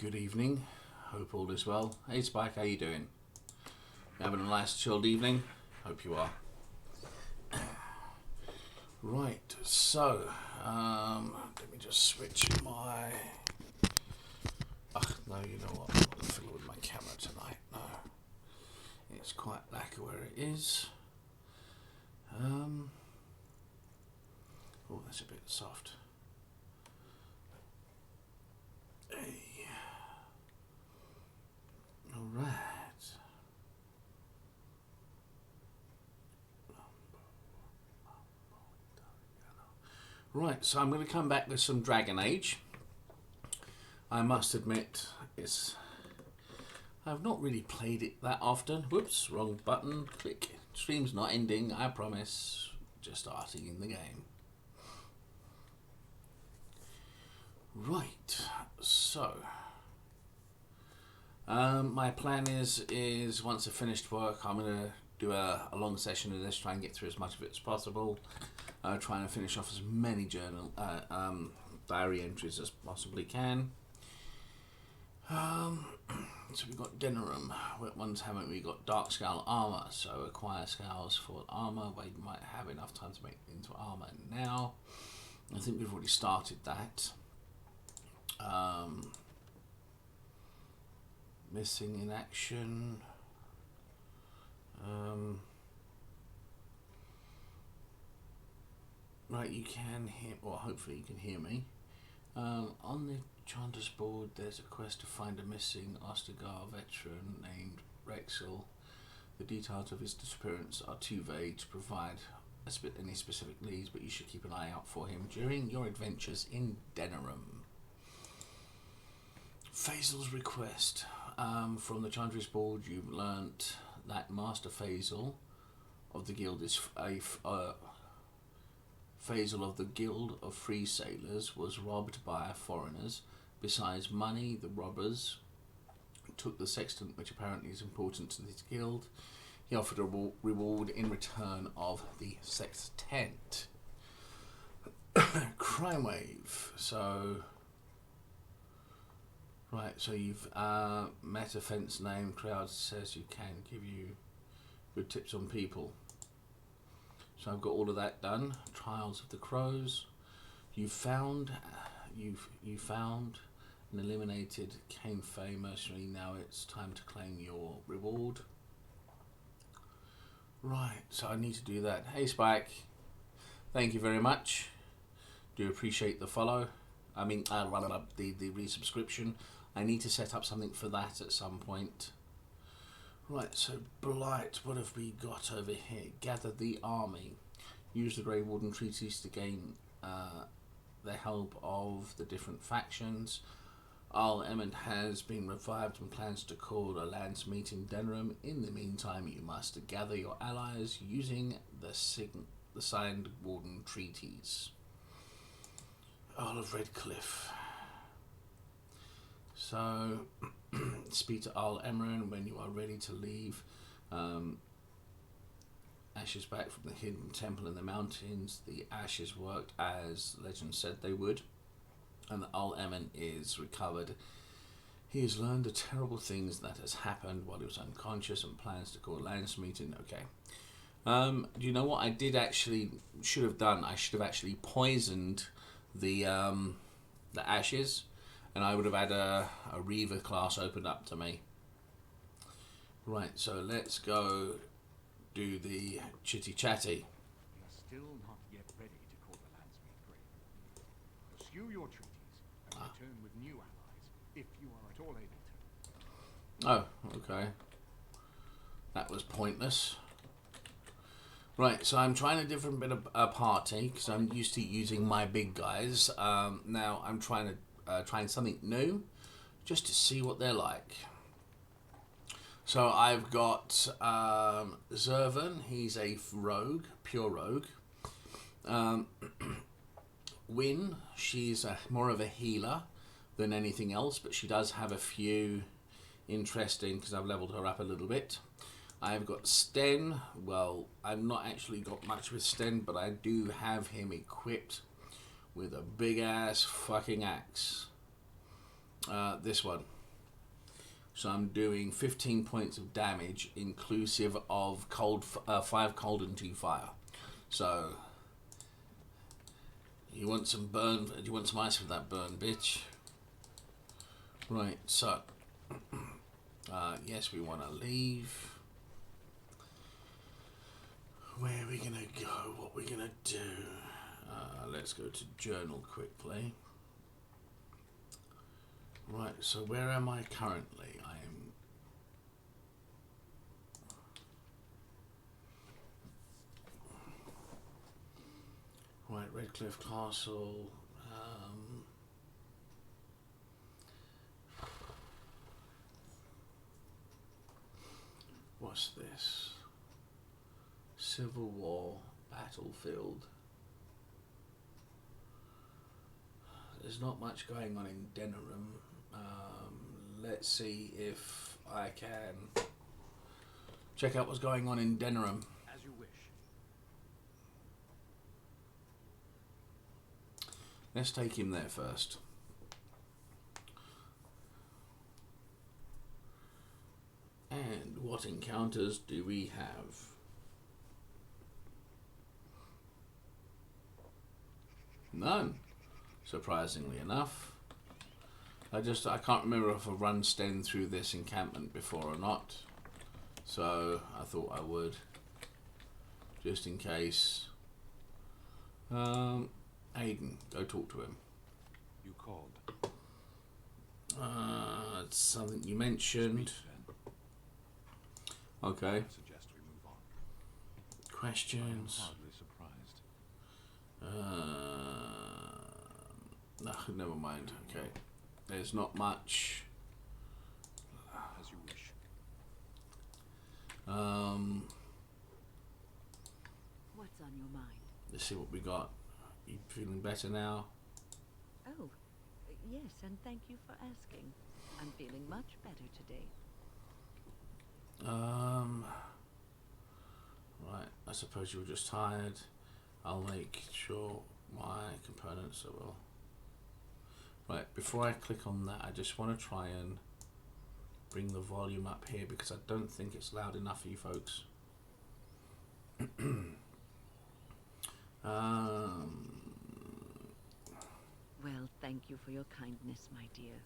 Good evening. Hope all is well. Hey Spike, how you doing? You having a nice chilled evening? Hope you are. Right, so let me just switch my. No, you know what? I'm not going to fiddle with my camera tonight. No, it's quite lacquer where it is. Oh, that's a bit soft. Hey. All right. Right, so I'm going to come back with some Dragon Age. I must admit, I've not really played it that often. Whoops, wrong button. Click. Stream's not ending, I promise. Just starting in the game. Right, so my plan is once I've finished work, I'm going to do a long session of this, try and get through as much of it as possible. Trying to finish off as many diary entries as possibly can. So we've got Denerim. What ones haven't we? Got Dark Scale Armor, so acquire scales for armor. We might have enough time to make it into armor now. I think we've already started that. Missing in action. Right, you can hear, well, hopefully you can hear me. On the Chanter's board, there's a quest to find a missing Ostergar veteran named Rexel. The details of his disappearance are too vague to provide any specific leads, but you should keep an eye out for him during your adventures in Denerim. Faisal's request. From the Chanter's board, you've learnt that Master Faisal of the Guild is Faisal of the Guild of Free Sailors was robbed by foreigners. Besides money, the robbers took the sextant, which apparently is important to this guild. He offered a reward in return of the sextant. Crime wave. So, right. So you've met a fence name. Crowd says you can give you good tips on people. So I've got all of that done. Trials of the Crows. You found and eliminated Cane Fay mercenary. Now it's time to claim your reward. Right, so I need to do that. Hey Spike, thank you very much. Do appreciate the follow. I mean, the resubscription. I need to set up something for that at some point. Right, so Blight, what have we got over here? Gather the army. Use the Grey Warden treaties to gain the help of the different factions. Al Emmond has been revived and plans to call a lands meet in Denerim. In the meantime, you must gather your allies using the signed Warden treaties. Earl of Redcliffe. So, speak to Al Emran when you are ready to leave. Ashes back from the hidden temple in the mountains. The ashes worked as legend said they would. And Al Emin is recovered. He has learned the terrible things that has happened while he was unconscious and plans to call a lands meeting. Okay. Do you know what I should have done? I should have actually poisoned the ashes, and I would have had a Reaver class opened up to me. Right, so let's go do the chitty chatty. We are still not yet ready to call the landsmeet great. Pursue your treaties and return with new allies if you are at all able Oh, to. okay. That was pointless. Right, so I'm trying a different bit of a party because I'm used to using my big guys. Now I'm trying something new just to see what they're like. So I've got Zervan, he's a rogue, pure rogue. Wynn, she's more of a healer than anything else, but she does have a few interesting, because I've leveled her up a little bit. I've got Sten. Well, I've not actually got much with Sten, but I do have him equipped with a big ass fucking axe. This one. So I'm doing 15 points of damage, inclusive of 5 cold and 2 fire. So you want some burn? Do you want some ice with that burn, bitch? Right. So yes, we want to leave. Where are we gonna go? What are we gonna do? Let's go to journal quickly. Right, so where am I currently? I am... Right, Redcliffe Castle. What's this? Civil War battlefield. There's not much going on in Denerim. Let's see if I can check out what's going on in Denerim. As you wish. Let's take him there first. And what encounters do we have? None, surprisingly enough. I can't remember if I've run Sten through this encampment before or not. So I thought I would, just in case. Aiden, go talk to him. You called. It's something you mentioned. Okay. I suggest we move on. Questions. I'm hardly surprised. No, never mind. Okay. There's not much. As you wish. What's on your mind? Let's see what we got. You feeling better now? Oh, yes, and thank you for asking. I'm feeling much better today. Right. I suppose you were just tired. I'll make sure my components are well. Right. Before I click on that, I just want to try and bring the volume up here because I don't think it's loud enough for you folks. Well, thank you for your kindness, my dear.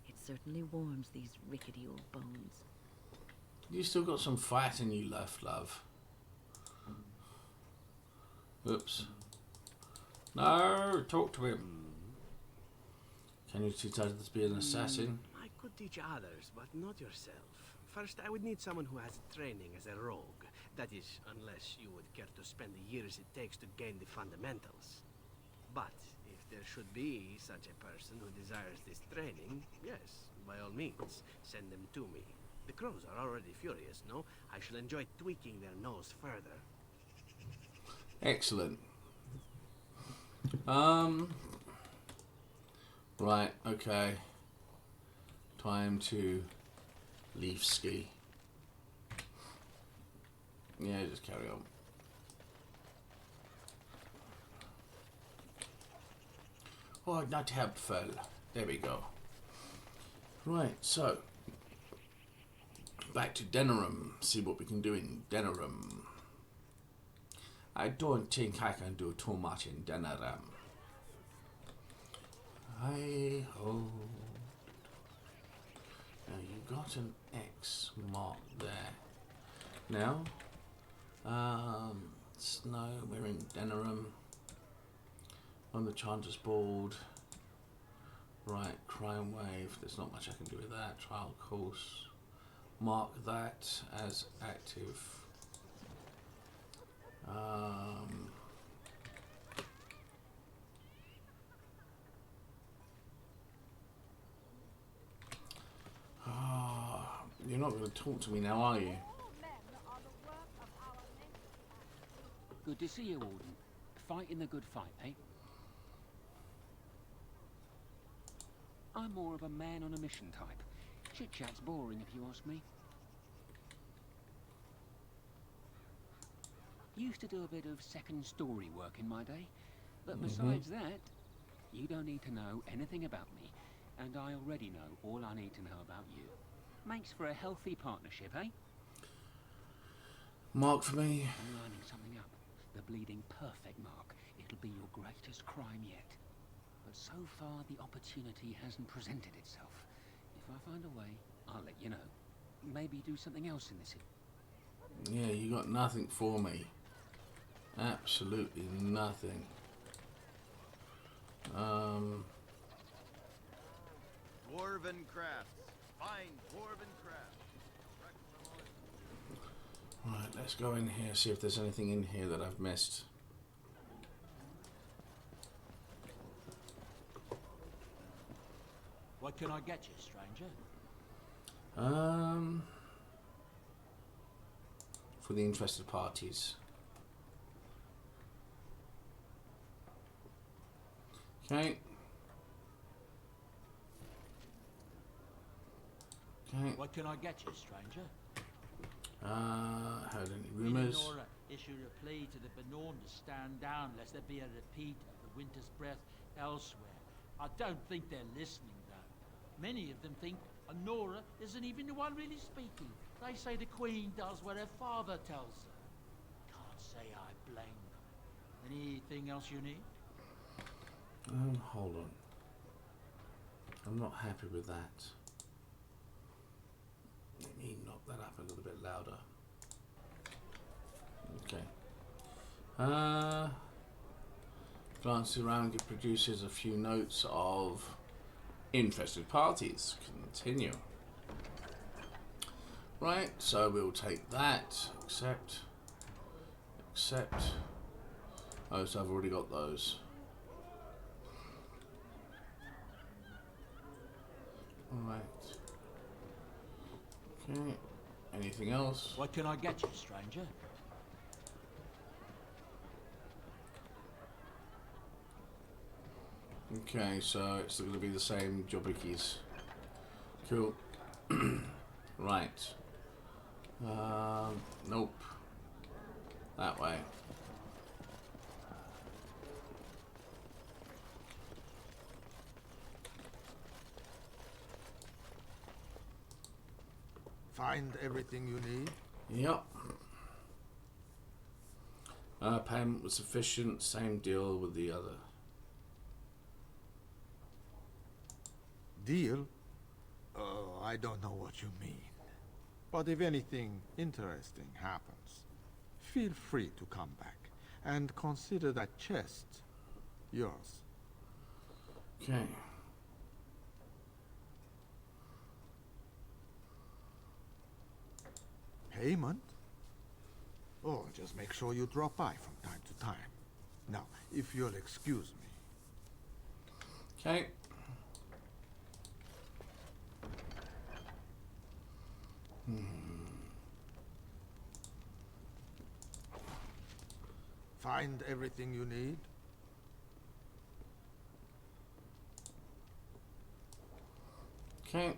It certainly warms these rickety old bones. You still got some fight in you left, love. Oops. No, talk to him. Can you teach others to be an assassin? I could teach others, but not yourself. First, I would need someone who has training as a rogue. That is, unless you would care to spend the years it takes to gain the fundamentals. But if there should be such a person who desires this training, yes, by all means, send them to me. The crows are already furious, no? I shall enjoy tweaking their nose further. Excellent. Right, okay. Time to leave ski. Yeah, just carry on. Oh, not helpful. There we go. Right, so back to Denerim. See what we can do in Denerim. I don't think I can do too much in Denerim. Hi ho. Now you got an X mark there. Now, snow. We're in Denerim. On the Chanter's board. Right, crime wave. There's not much I can do with that. Trial course. Mark that as active. You're not going to talk to me now, are you? Good to see you, Warden. Fighting the good fight, eh? I'm more of a man on a mission type. Chit-chat's boring, if you ask me. Used to do a bit of second story work in my day, but besides that, you don't need to know anything about me. and I already know all I need to know about you. Makes for a healthy partnership, eh? Mark for me. I'm lining something up. The bleeding perfect mark. It'll be your greatest crime yet. But so far, the opportunity hasn't presented itself. If I find a way, I'll let you know. Maybe do something else in the city. Yeah, you got nothing for me. Absolutely nothing. Dwarven crafts. Fine dwarven crafts. Right, let's go in here, see if there's anything in here that I've missed. What can I get you, stranger? For the interested parties. Okay. Okay. What can I get you, stranger? Heard any rumours? Nora issued a plea to the Benorn to stand down lest there be a repeat of the Winter's Breath elsewhere. I don't think they're listening, though. Many of them think Nora isn't even the one really speaking. They say the Queen does what her father tells her. Can't say I blame them. Anything else you need? Hold on. I'm not happy with that. Let me knock that up a little bit louder. Okay. Glances around, it produces a few notes of interested parties. Continue. Right, so we'll take that. Accept. Accept. Oh, so I've already got those. Alright. Okay. Anything else? What can I get you, stranger? Okay, so it's going to be the same jobbickies. Cool. Right. Nope. That way. Find everything you need? Yep. Payment was sufficient. Same deal with the other. Deal? Oh, I don't know what you mean. But if anything interesting happens, feel free to come back and consider that chest yours. Okay. Payment? Oh, just make sure you drop by from time to time. Now, if you'll excuse me. Okay. Find everything you need? Okay.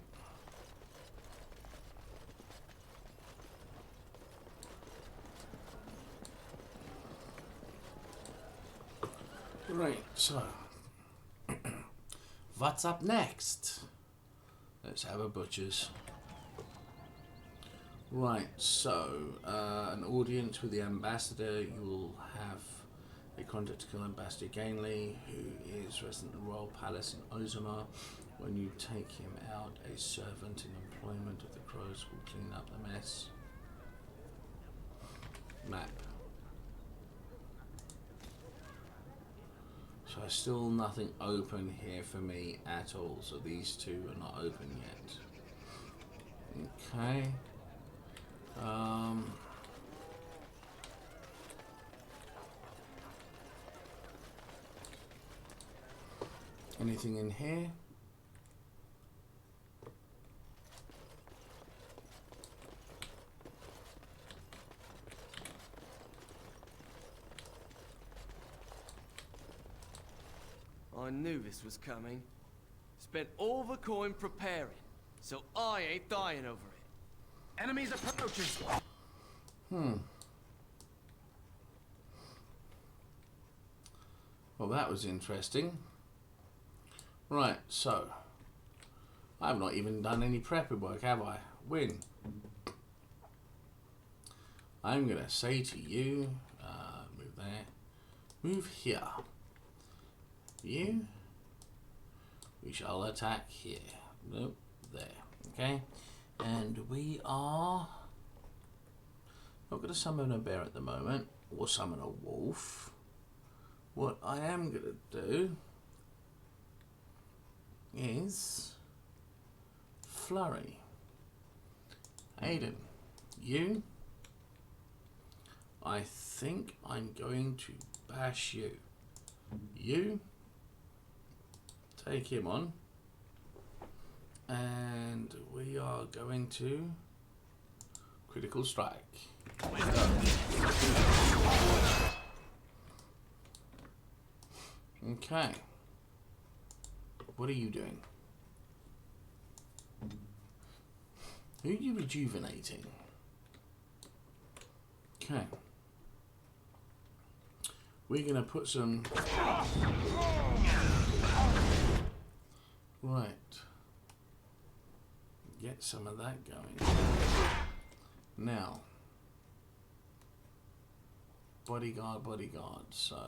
Right, so what's up next? Let's have a butcher's. Right, so an audience with the ambassador. You will have a contact to kill Ambassador Gainley, who is resident of the Royal Palace in Ozama. When you take him out, a servant in employment of the Crows will clean up the mess. Map. So still nothing open here for me at all. So these two are not open yet. Okay. Anything in here? I knew this was coming. Spent all the coin preparing, so I ain't dying over it. Enemies approaching! Well, that was interesting. Right, so I've not even done any prepping work, have I? Win. I'm going to say to you, move there, move here. You, we shall attack here. Nope, there. Okay, and we are not going to summon a bear at the moment, or summon a wolf. What I am going to do is flurry. Aiden, you, I think I'm going to bash you. You, take him on, and we are going to critical strike. Okay. What are you doing? Who are you rejuvenating? Okay. We're going to put some... Right. Get some of that going. Now. Bodyguard, bodyguard. So,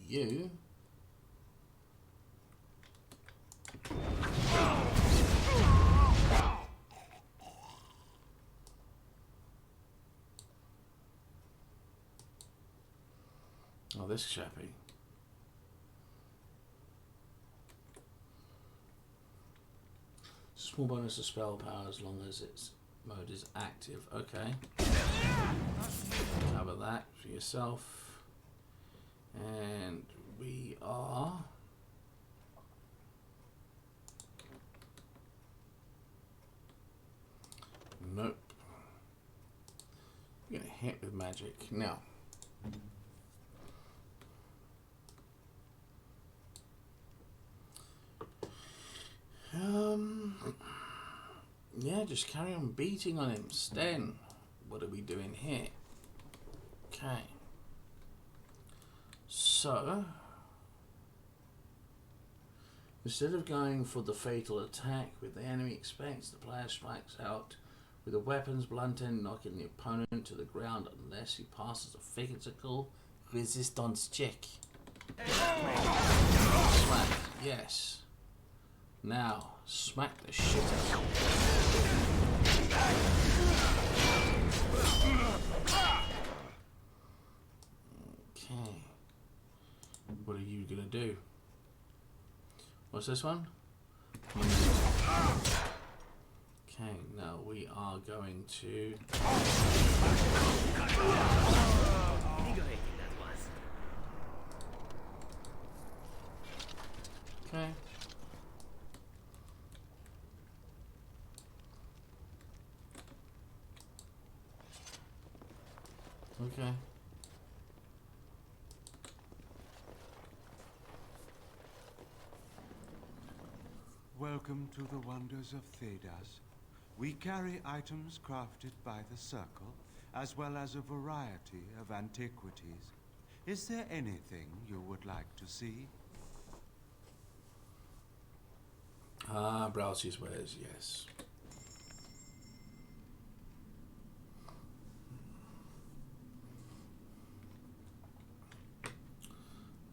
you... Oh, this chappy. Small bonus to spell power as long as its mode is active. Okay. Cover that for yourself. And we are... Nope. We're going to hit with magic. Now. Yeah, just carry on beating on him. Sten, what are we doing here? Okay. So, instead of going for the fatal attack with the enemy expects, the player strikes out with a weapon's blunt end, knocking the opponent to the ground unless he passes a physical resistance check. Smack, yes. Now, smack the shit out of Okay. What are you gonna do? What's this one? Okay, now we are going to... Okay. Okay. Welcome to the wonders of Thedas. We carry items crafted by the Circle, as well as a variety of antiquities. Is there anything you would like to see? Ah, Browsie's wares, yes.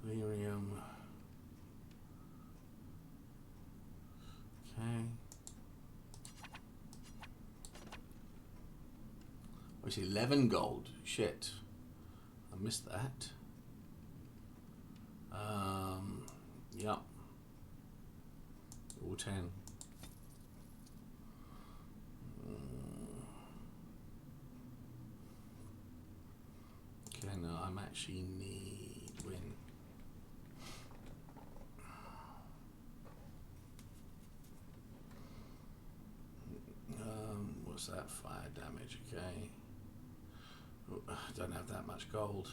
Lyrium. Okay. Oh, it's 11 gold. Shit. I missed that. Yep. All 10. Okay, no, I'm actually need win. What's that? Fire damage, okay. Oh, I don't have that much gold.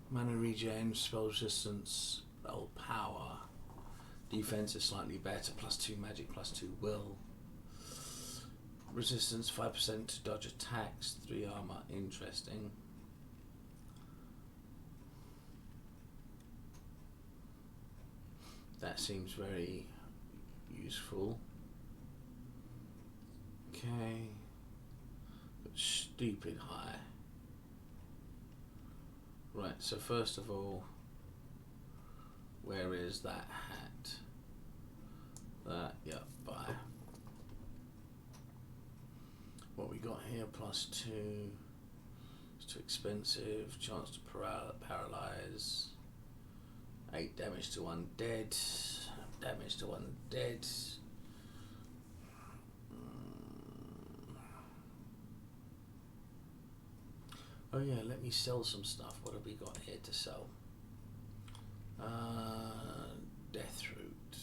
Mana regen, spell resistance, spell power. Defense is slightly better, +2 magic, +2 will. Resistance 5% to dodge attacks, 3 armor, interesting. That seems very useful. Okay. But stupid high. Right, so first of all, where is that hat? That, yeah, buy. What we got here, +2. It's too expensive. Chance to paralyze. 8 damage to undead. Damage to undead. Oh yeah, let me sell some stuff. What have we got here to sell? Death root.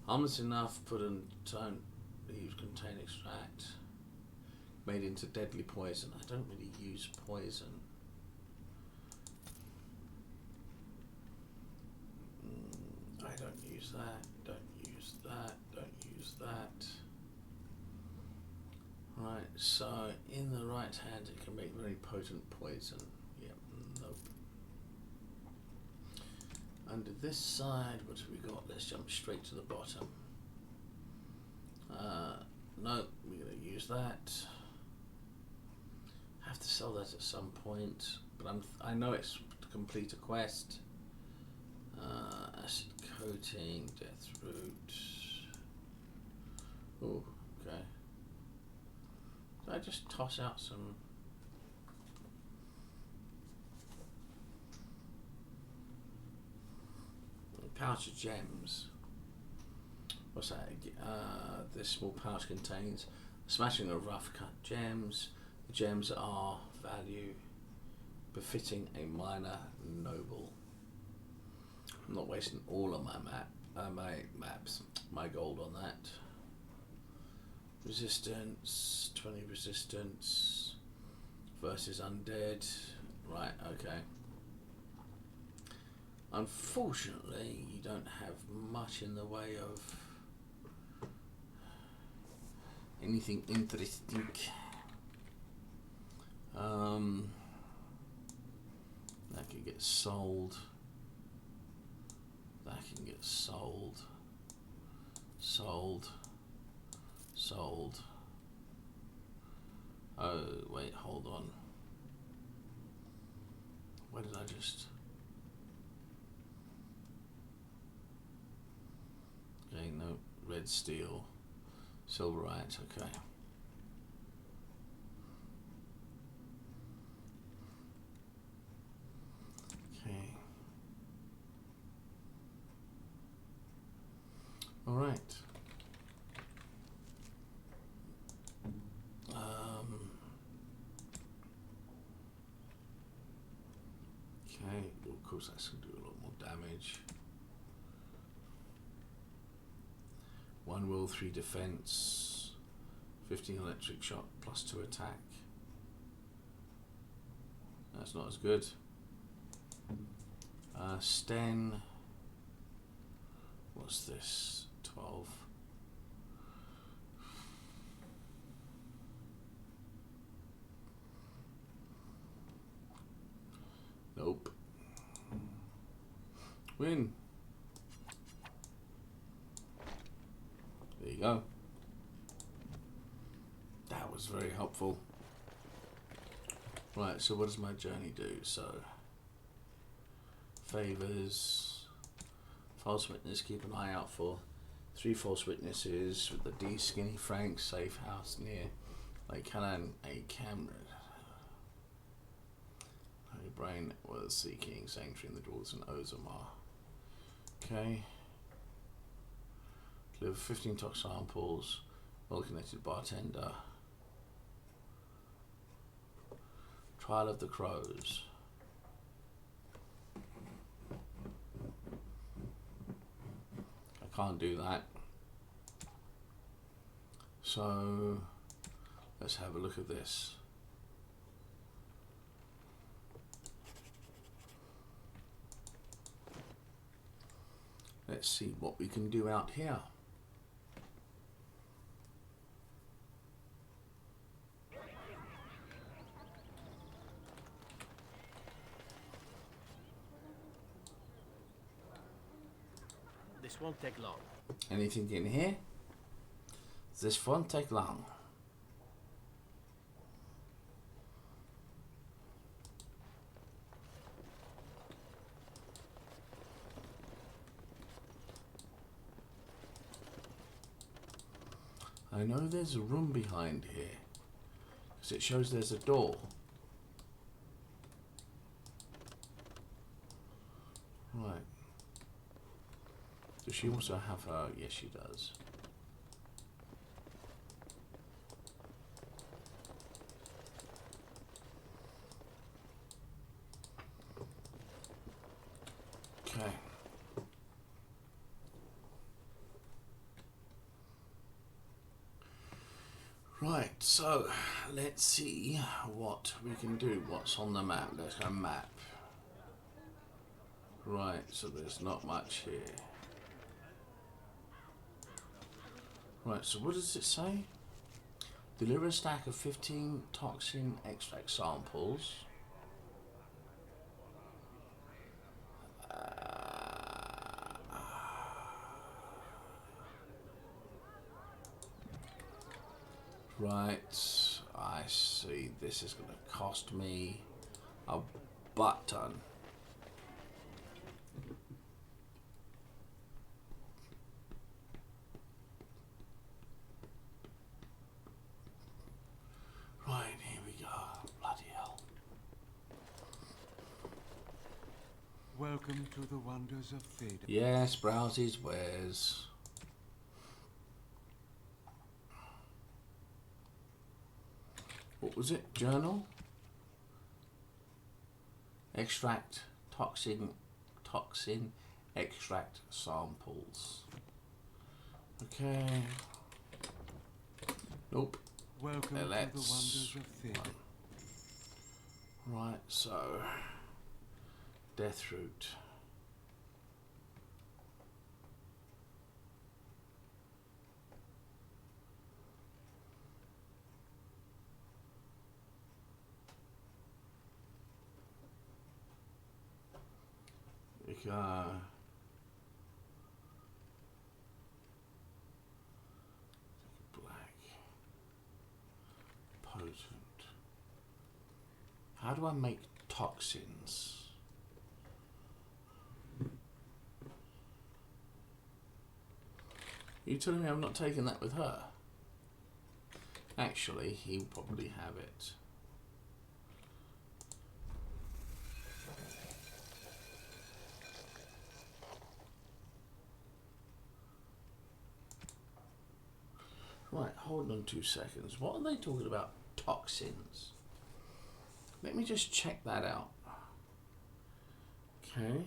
Harmless enough, put in don't use contain extract. Made into deadly poison. I don't really use poison. I don't use that. Don't use that. Don't use that. Right, so in the right hand it can make very potent poison. Yep, nope. Under this side, what have we got? Let's jump straight to the bottom. No, we're going to use that. Have to sell that at some point, but I know it's to complete a quest. Acid coating, death root. Oh, okay. Did I just toss out some? Pouch of gems. What's that? This small pouch contains smashing of rough cut gems. The gems are value befitting a minor noble. I'm not wasting all of my my gold on that. Resistance, 20 resistance versus undead. Right, okay. Unfortunately, you don't have much in the way of anything interesting. That can get sold. That can get sold. Sold. Sold. Oh, wait, hold on. Where did I just... Okay, no, red steel. Silverite, okay. Okay. All right. Okay, well, of course that's going to do a lot more damage. 1 will, 3 defense, 15 electric shock, +2 attack. That's not as good. Sten. What's this? 12. Nope. Win. There you go. That was very helpful. Right, so what does my journey do? So, favors, false witness, keep an eye out for 3 false witnesses with the D Skinny Frank safe house near Lake Canaan, a Cameron. Her brain was seeking sanctuary in the dwellers in Ozamar. Okay. Deliver 15 tox samples, well-connected bartender. Trial of the Crows. I can't do that. So, let's have a look at this. Let's see what we can do out here. This won't take long. Anything in here? This won't take long. I know there's a room behind here, because it shows there's a door. Right. Does she also have her... Yes, she does. Okay. Right, so let's see what we can do. What's on the map? Let's go map. Right, so there's not much here. Right, so what does it say? Deliver a stack of 15 toxin extract samples. Right, I see. This is going to cost me a butt ton. Right, here we go. Bloody hell. Welcome to the wonders of Theda. Yes, browse his wares. What was it? Journal? Extract toxin extract samples. Okay. Nope. Welcome to the wonders of Theda. Right, so death root. Black. Potent. How do I make toxins? Are you telling me I'm not taking that with her? Actually, he will probably have it. Right, hold on 2 seconds. What are they talking about? Toxins. Let me just check that out. Okay.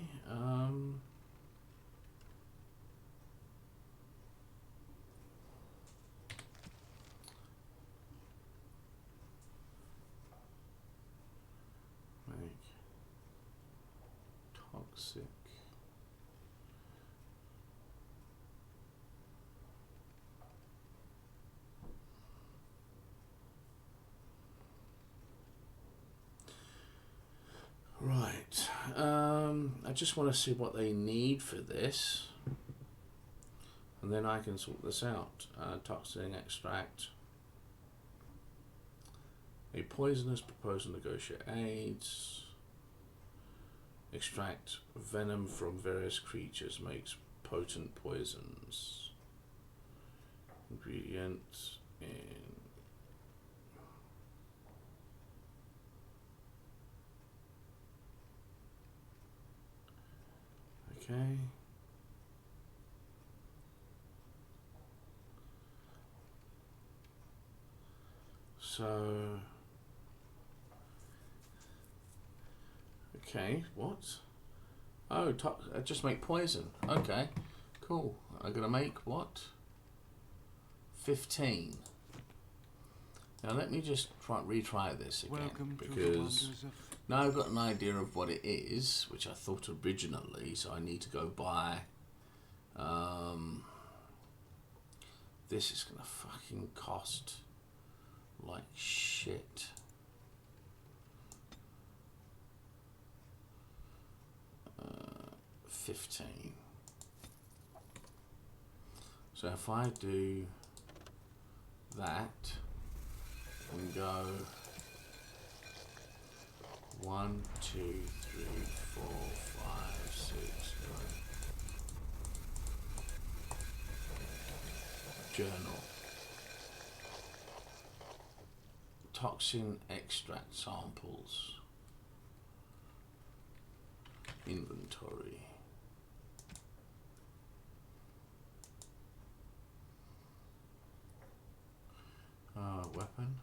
Make toxic. Right, I just want to see what they need for this, and then I can sort this out. Toxin extract. A poisonous proposal to negotiate aids. Extract venom from various creatures, makes potent poisons. Ingredient in... Okay. So, okay, what? Oh, just make poison. Okay, cool. I'm gonna make what? 15. Now let me just retry this again. Welcome because to the wonders of... now I've got an idea of what it is, which I thought originally, so I need to go buy. This is gonna fucking cost like shit. $15. So if I do that and go 1, 2, 3, 4, 5, 6, 7. Journal. Toxin extract samples. Inventory. Weapon.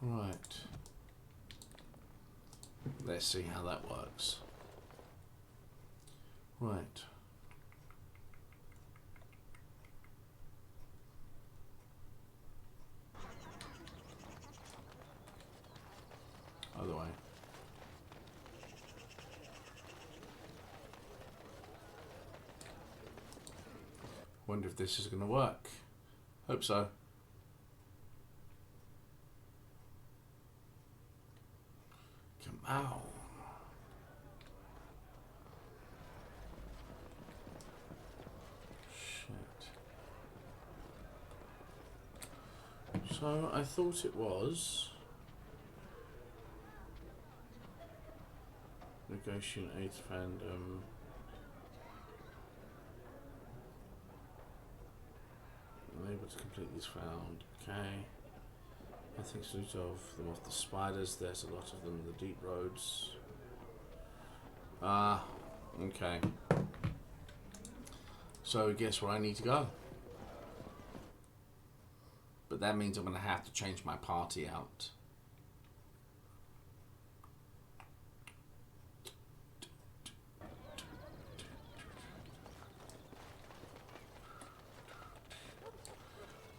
Right. Let's see how that works. Right. Other way. Wonder if this is going to work. Hope so. Come on. Shit. So I thought it was negotiate fandom. Unable to complete these found. Okay. I think so of them off the spiders. There's a lot of them in the deep roads. Okay. So guess where I need to go? But that means I'm going to have to change my party out.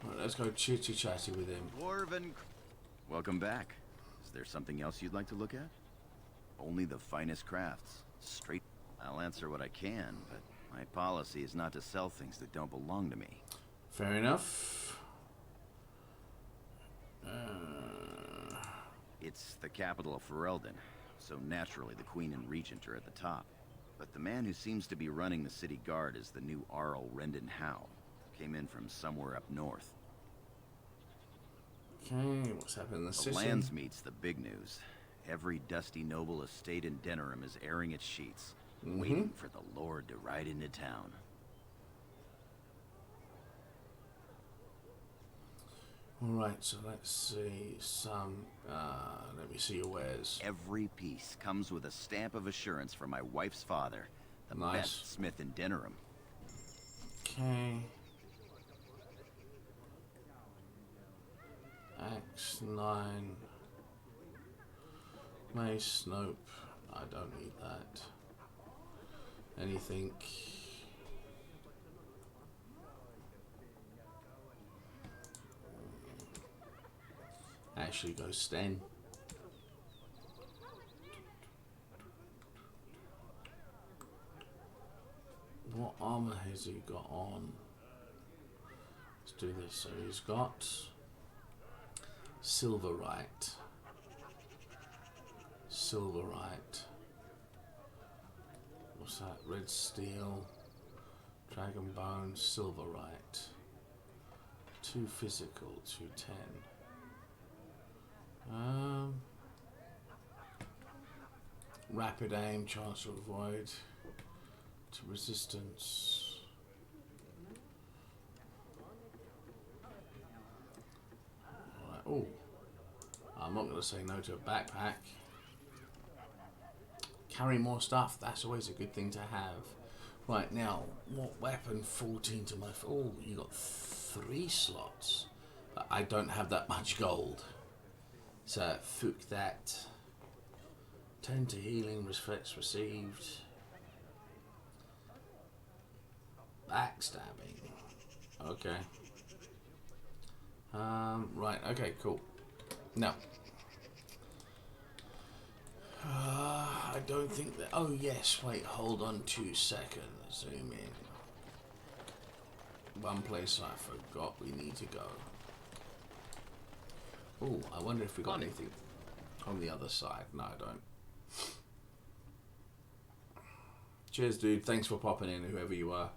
Right, let's go chitty-chatty with him. Dwarven. Welcome back. Is there something else you'd like to look at? Only the finest crafts. Straight. I'll answer what I can, but my policy is not to sell things that don't belong to me. Fair enough. It's the capital of Ferelden, so naturally the Queen and Regent are at the top. But the man who seems to be running the city guard is the new Arl Rendon Howe. Came in from somewhere up north. Okay, what's happening in the city? The lands meets the big news. Every dusty noble estate in Denerim is airing its sheets, waiting for the Lord to ride into town. Alright, so let's see let me see your wares. Every piece comes with a stamp of assurance from my wife's father, the best smith in Denerim. Okay. Axe 9. Mace, nope. I don't need that. Anything. Actually go Sten. What armor has he got on? Let's do this. So he's got Silverite. Silverite. What's that? Red steel. Dragon bone. Silverite. 2 physical. 210. Rapid aim, chance to avoid, to resistance. Right. Oh, I'm not going to say no to a backpack. Carry more stuff. That's always a good thing to have. Right now, what weapon? 14 to my. Oh, you got 3 slots. I don't have that much gold. So, fuck that. 10 to healing, reflex received. Backstabbing. Okay. Right, okay, cool. Now. I don't think that... Oh, yes, wait, hold on 2 seconds. Zoom in. One place I forgot we need to go. Oh, I wonder if we got anything on the other side. No, I don't. Cheers, dude. Thanks for popping in, whoever you are.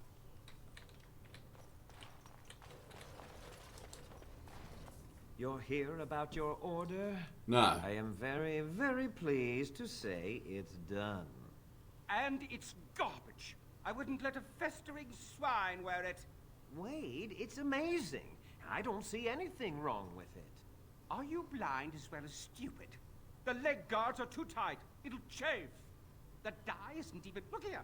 You're here about your order? No. I am very, very pleased to say it's done. And it's garbage. I wouldn't let a festering swine wear it. Wade, it's amazing. I don't see anything wrong with it. Are you blind as well as stupid? The leg guards are too tight. It'll chafe. The dye isn't even... Look here.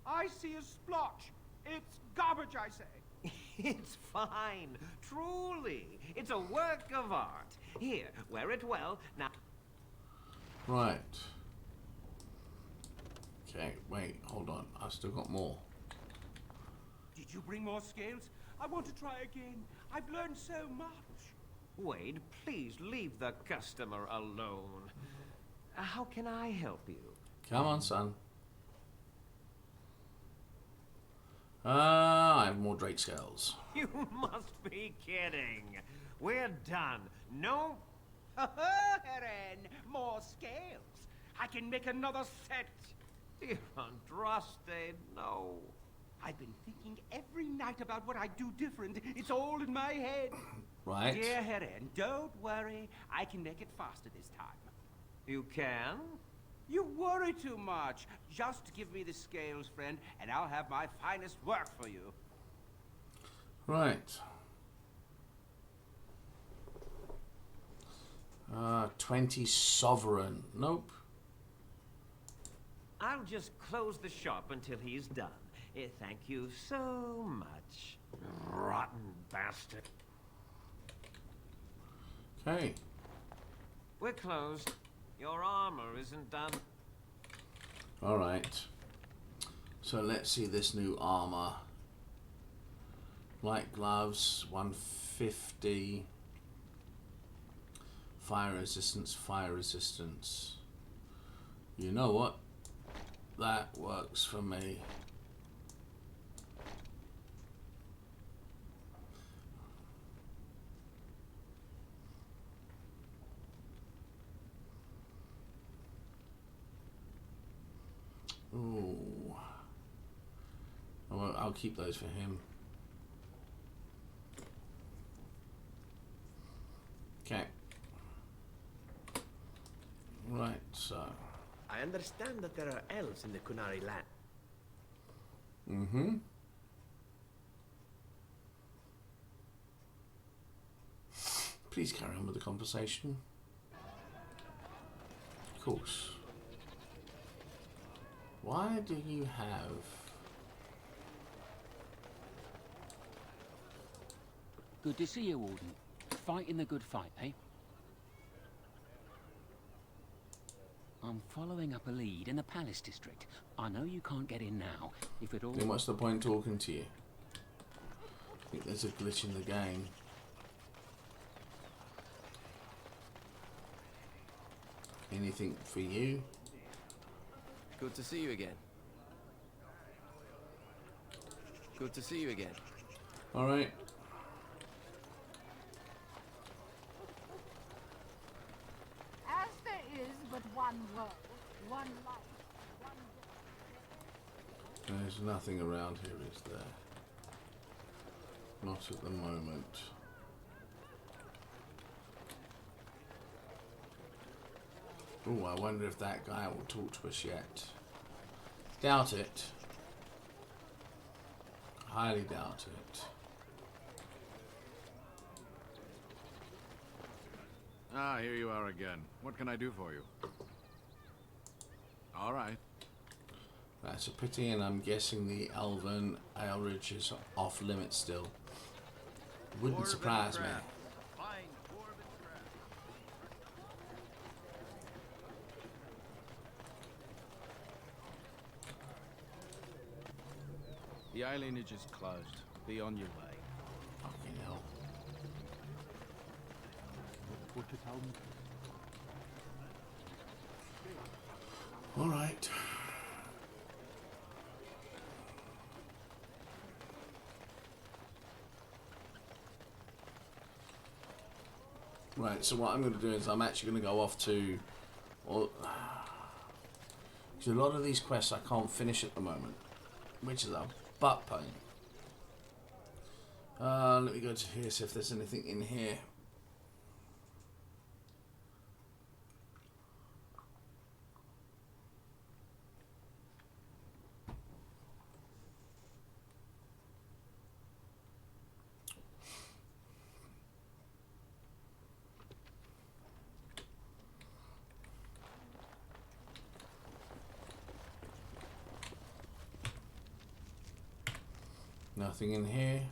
I see a splotch. It's garbage, I say. It's fine. Truly. It's a work of art. Here, wear it well. Now... Right. Okay, wait, hold on. I've still got more. Did you bring more scales? I want to try again. I've learned so much. Wade, please leave the customer alone. How can I help you? Come on, son. I have more Drake scales. You must be kidding. We're done. No... Heren, more scales. I can make another set. Dear Andraste, no. I've been thinking every night about what I do different. It's all in my head. Right. Dear Heren, don't worry. I can make it faster this time. You can? You worry too much. Just give me the scales, friend, and I'll have my finest work for you. Right. 20 sovereign. Nope. I'll just close the shop until he's done. Thank you so much. Rotten bastard. Okay. We're closed. Your armor isn't done. Alright. So let's see this new armor. Light gloves, 150. Fire resistance, fire resistance. You know what? That works for me. Ooh. I'll keep those for him. Okay. Right, so. I understand that there are elves in the Kunari land. Mm-hmm. Please carry on with the conversation. Of course. Why do you have... Good to see you, Warden. Fighting the good fight, eh? I'm following up a lead in the Palace District. I know you can't get in now. If it all... Then what's the point talking to you? I think there's a glitch in the game. Anything for you? Good to see you again. Good to see you again. Alright. As there is but one world, one life, one... There's nothing around here, is there? Not at the moment. Oh, I wonder if that guy will talk to us yet. Doubt it. Highly doubt it. Ah, here you are again. What can I do for you? All right. That's a pity, and I'm guessing the Elven Aelridge is off limits still. Wouldn't surprise me. The alienage is closed. Be on your way. Fucking hell. What you told me? All right. Right, so what I'm going to do is I'm actually going to go off to... Because a lot of these quests I can't finish at the moment, which is a butt pain. Let me go to here, see if there's anything in here. Nothing in here.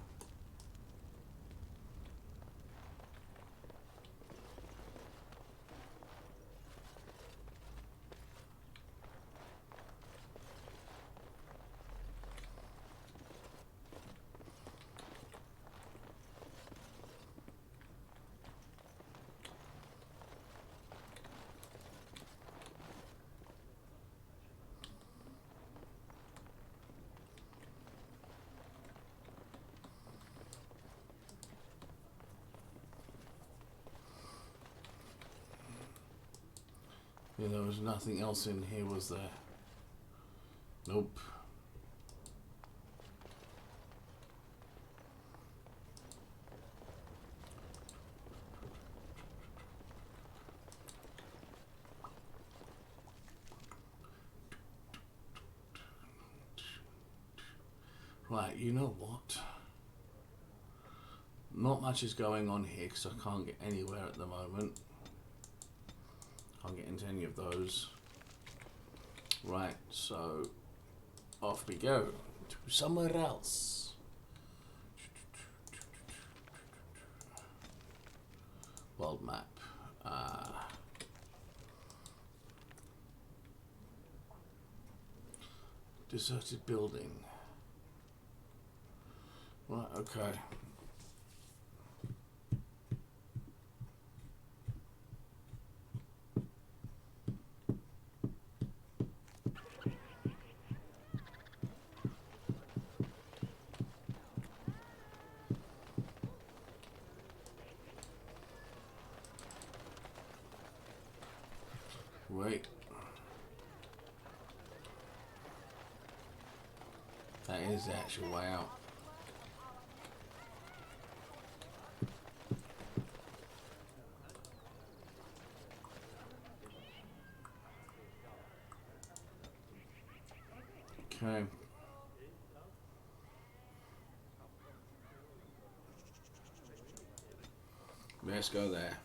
Yeah, there was nothing else in here, was there? Nope. Right, you know what? Not much is going on here because I can't get anywhere at the moment. Can't get into any of those. Right, so off we go to somewhere else. World map. Deserted building. Right, okay. Wait. That is the actual way out. Okay. Let's go there.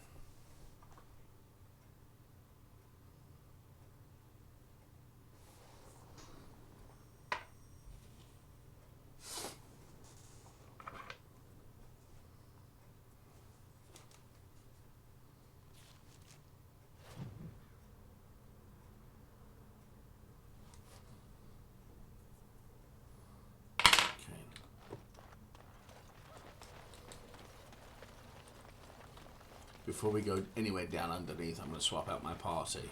Before we go anywhere down underneath, I'm going to swap out my party.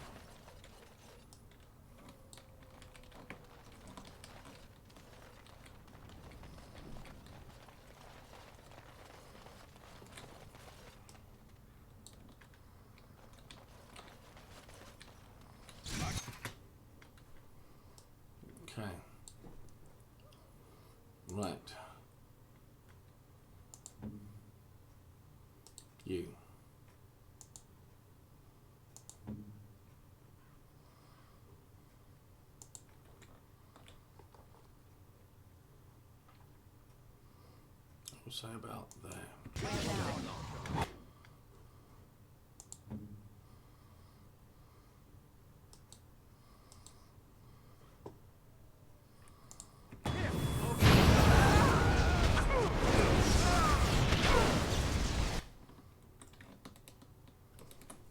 Okay. Right. You. We'll say about there.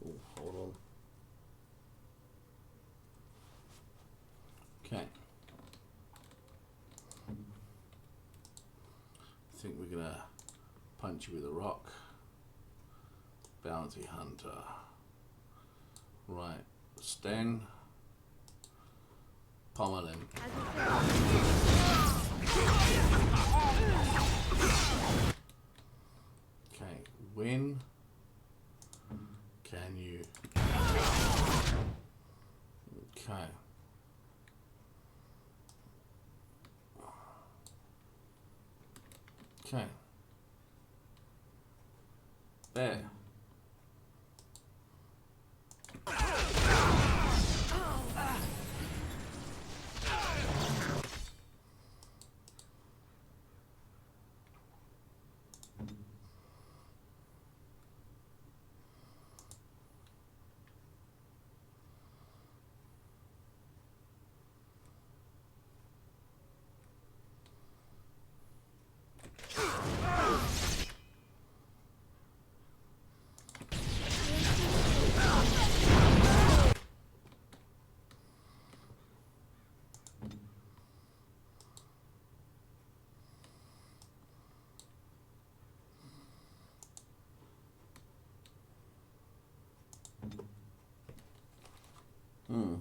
Oh, hold on. Okay. I think we're gonna punch you with a rock. Bounty hunter. Right. Sten. Pommel him. Okay. Win. Can you? Okay. Okay. There. Hmm.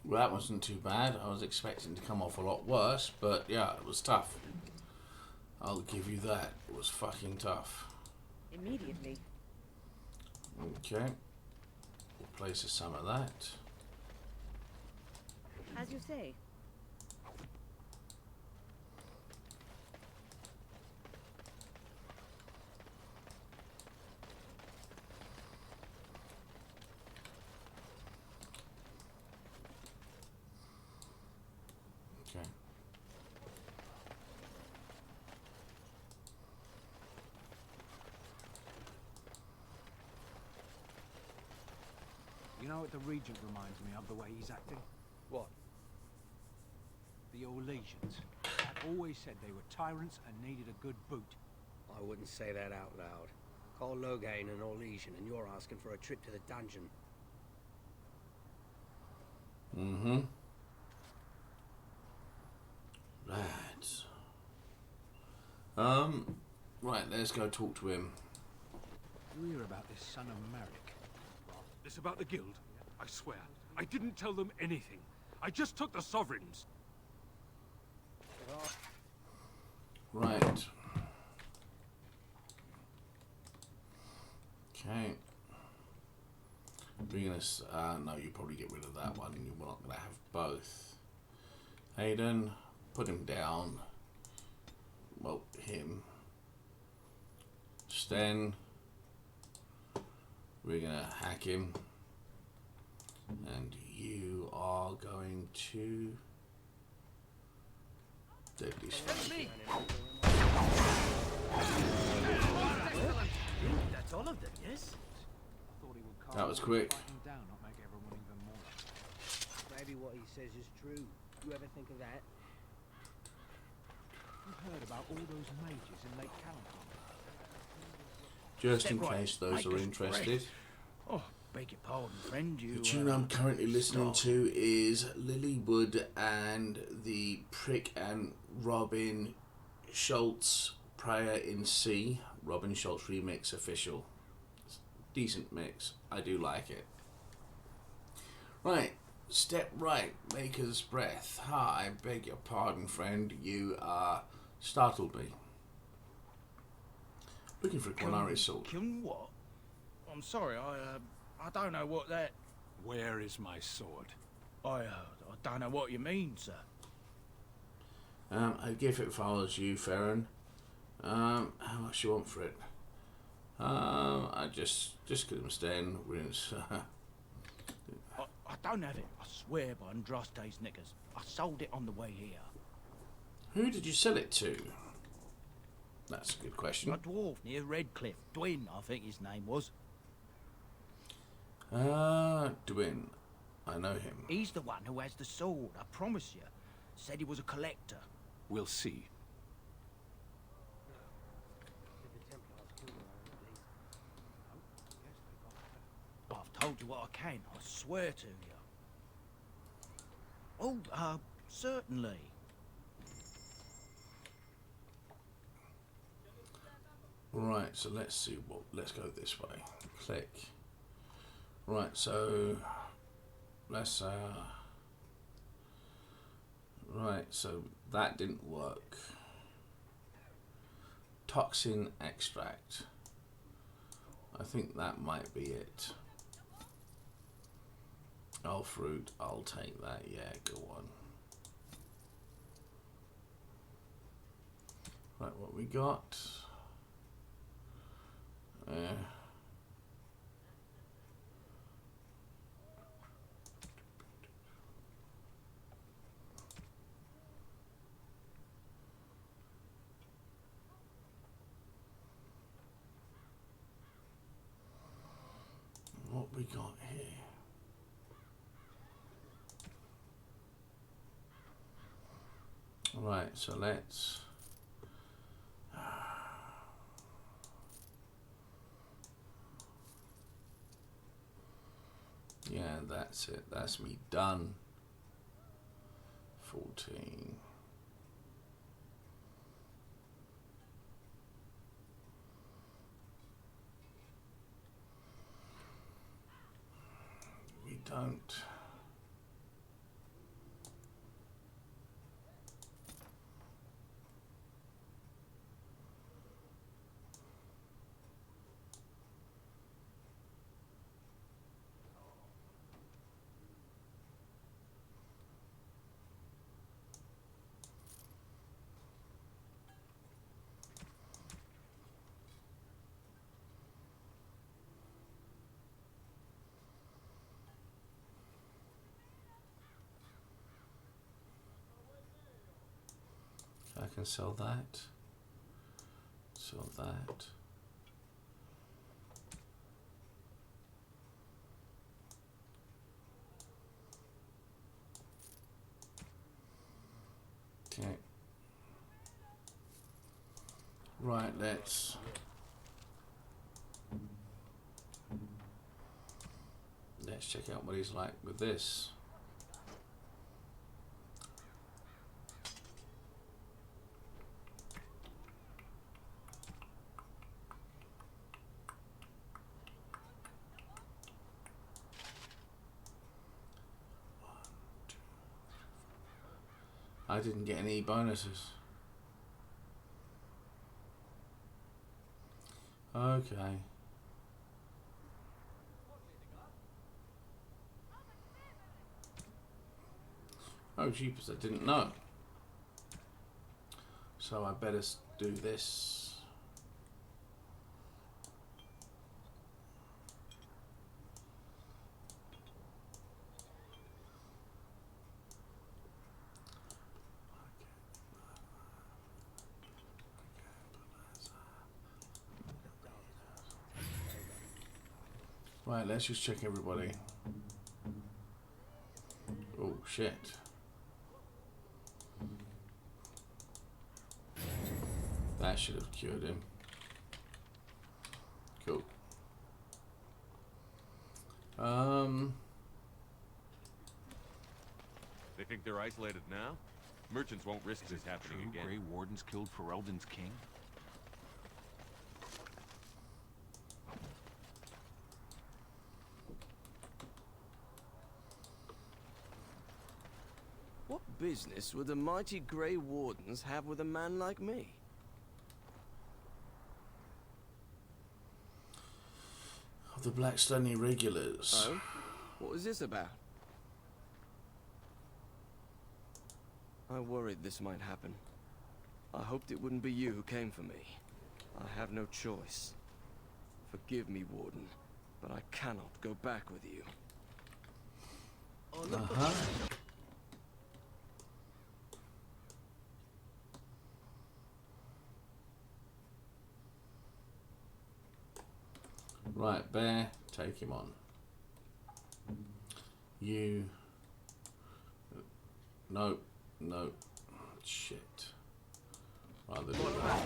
Well, that wasn't too bad. I was expecting to come off a lot worse, but yeah, it was tough. I'll give you that. It was fucking tough. Immediately. Okay. Replace some of that. As you say. Okay. You know what the Regent reminds me of, the way he's acting? What? The Orlesians. I've always said they were tyrants and needed a good boot. I wouldn't say that out loud. Call Loghain an Orlesian and you're asking for a trip to the dungeon. Mm-hmm. Right. Right, let's go talk to him. You hear about this son of Merrick? This about the guild? I swear, I didn't tell them anything. I just took the sovereigns. Right. Okay. Bringing us. No, you probably get rid of that one. You're not going to have both. Hayden, put him down. Well, him. Sten. We're going to hack him. And you are going to... Deadly strike. That's all of them, yes? That was quick. Down, not make everyone even more. Maybe what he says is true. You ever think of that? You've heard about all those mages in Lake Callum. Just in case those are interested. Oh, beg your pardon, friend. The tune I'm currently listening to is Lilywood and the Prick and Robin Schultz Prayer in C. Robin Schultz remix official. Decent mix. I do like it. Right. Step right. Maker's Breath. Hi, I beg your pardon, friend. You startled me. Looking for a Quinari sword. Can what? I'm sorry, I don't know what that... Where is my sword? I don't know what you mean, sir. I'd give it if I was you, Farron. How much you want for it? I just give him staying rooms. I don't have it, I swear by Andraste's knickers. I sold it on the way here. Who did you sell it to? That's a good question. A dwarf near Redcliffe. Dwyn, I think his name was. Dwyn. I know him. He's the one who has the sword, I promise you. Said he was a collector. We'll see. I've told you what I can, I swear to you. Oh, certainly. Right, so let's see let's go this way. Click. Right, so let's right, so that didn't work. Toxin extract. I think that might be it. Oh, fruit, I'll take that, yeah, go on. Right, what we got? What we got here? Right, so let's yeah, that's it. That's me done. 14. We don't. I can sell that. Sell that. Okay. Right, let's check out what he's like with this. I didn't get any bonuses. Okay. Oh jeepers, I didn't know. So I better do this. Right, let's just check everybody. Oh shit. That should have cured him. Cool. They think they're isolated now? Merchants won't risk this happening again. Grey Wardens killed Ferelden's king? What business would the mighty Grey Wardens have with a man like me? The Blackstone Irregulars. Oh? What was this about? I worried this might happen. I hoped it wouldn't be you who came for me. I have no choice. Forgive me, Warden, but I cannot go back with you. Right, Bear, take him on. You... No, no. Shit. Rather do that.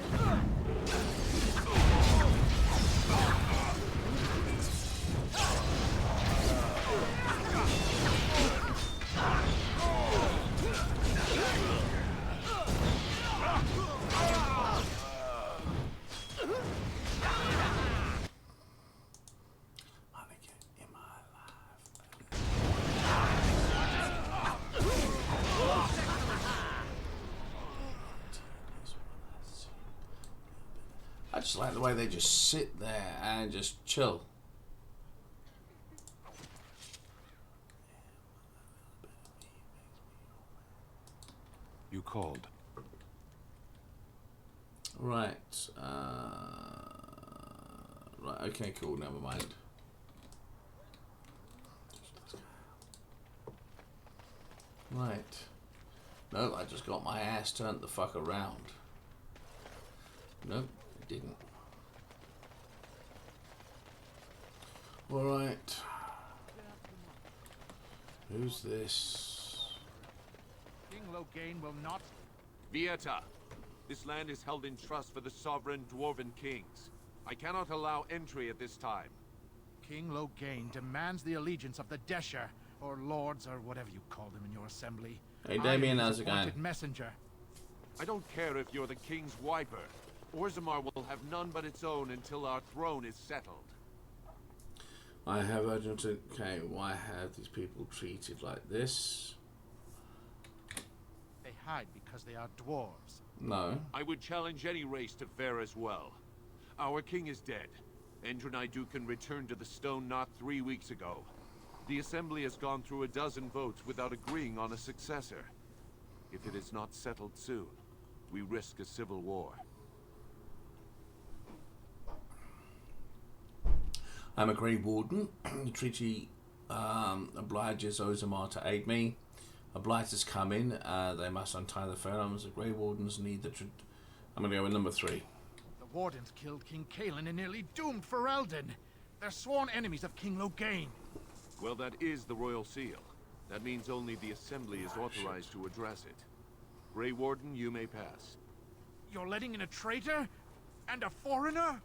I just like the way they just sit there and just chill. You called. Right. Right, okay, cool, never mind. Right. No, I just got my ass turned the fuck around. Nope, it didn't. Alright. Who's this? King Logain will not... Vieta, this land is held in trust for the sovereign dwarven kings. I cannot allow entry at this time. King Logain demands the allegiance of the Desher, or lords, or whatever you call them in your assembly. Hey Damien, how's it going? Messenger. I don't care if you're the king's wiper. Orzammar will have none but its own until our throne is settled. I have urgent... Okay, why have these people treated like this? They hide because they are dwarves. No. I would challenge any race to fare as well. Our king is dead. Endrunai Dukan returned to the Stone Knot 3 weeks ago. The Assembly has gone through a dozen votes without agreeing on a successor. If it is not settled soon, we risk a civil war. I'm a Grey Warden. The treaty obliges Orzammar to aid me. A blight has come in. They must untie the pheromones. The Grey Wardens need the... I'm going to go with number 3. The Wardens killed King Kaelin and nearly doomed Ferelden. They're sworn enemies of King Logain. Well, that is the Royal Seal. That means only the Assembly is authorized to address it. Grey Warden, you may pass. You're letting in a traitor? And a foreigner?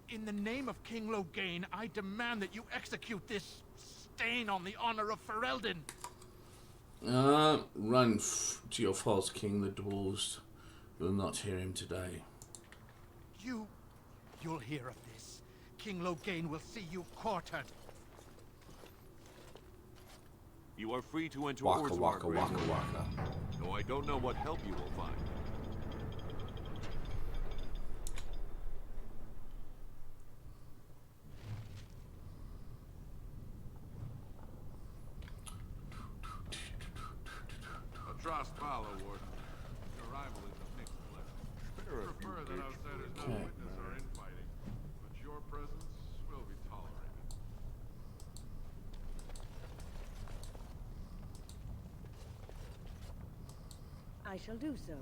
In the name of King Logain, I demand that you execute this stain on the honor of Ferelden. Run to your false king. The dwarves will not hear him today. You'll hear of this. King Logain will see you quartered. You are free to enter Waka Orzammar, waka Grey waka Warden. waka. Though I don't know what help you will find. Trust follow, Warden. Your arrival is a mixed blessing. We prefer that outsiders no witness our infighting, but your presence will be tolerated. I shall do so.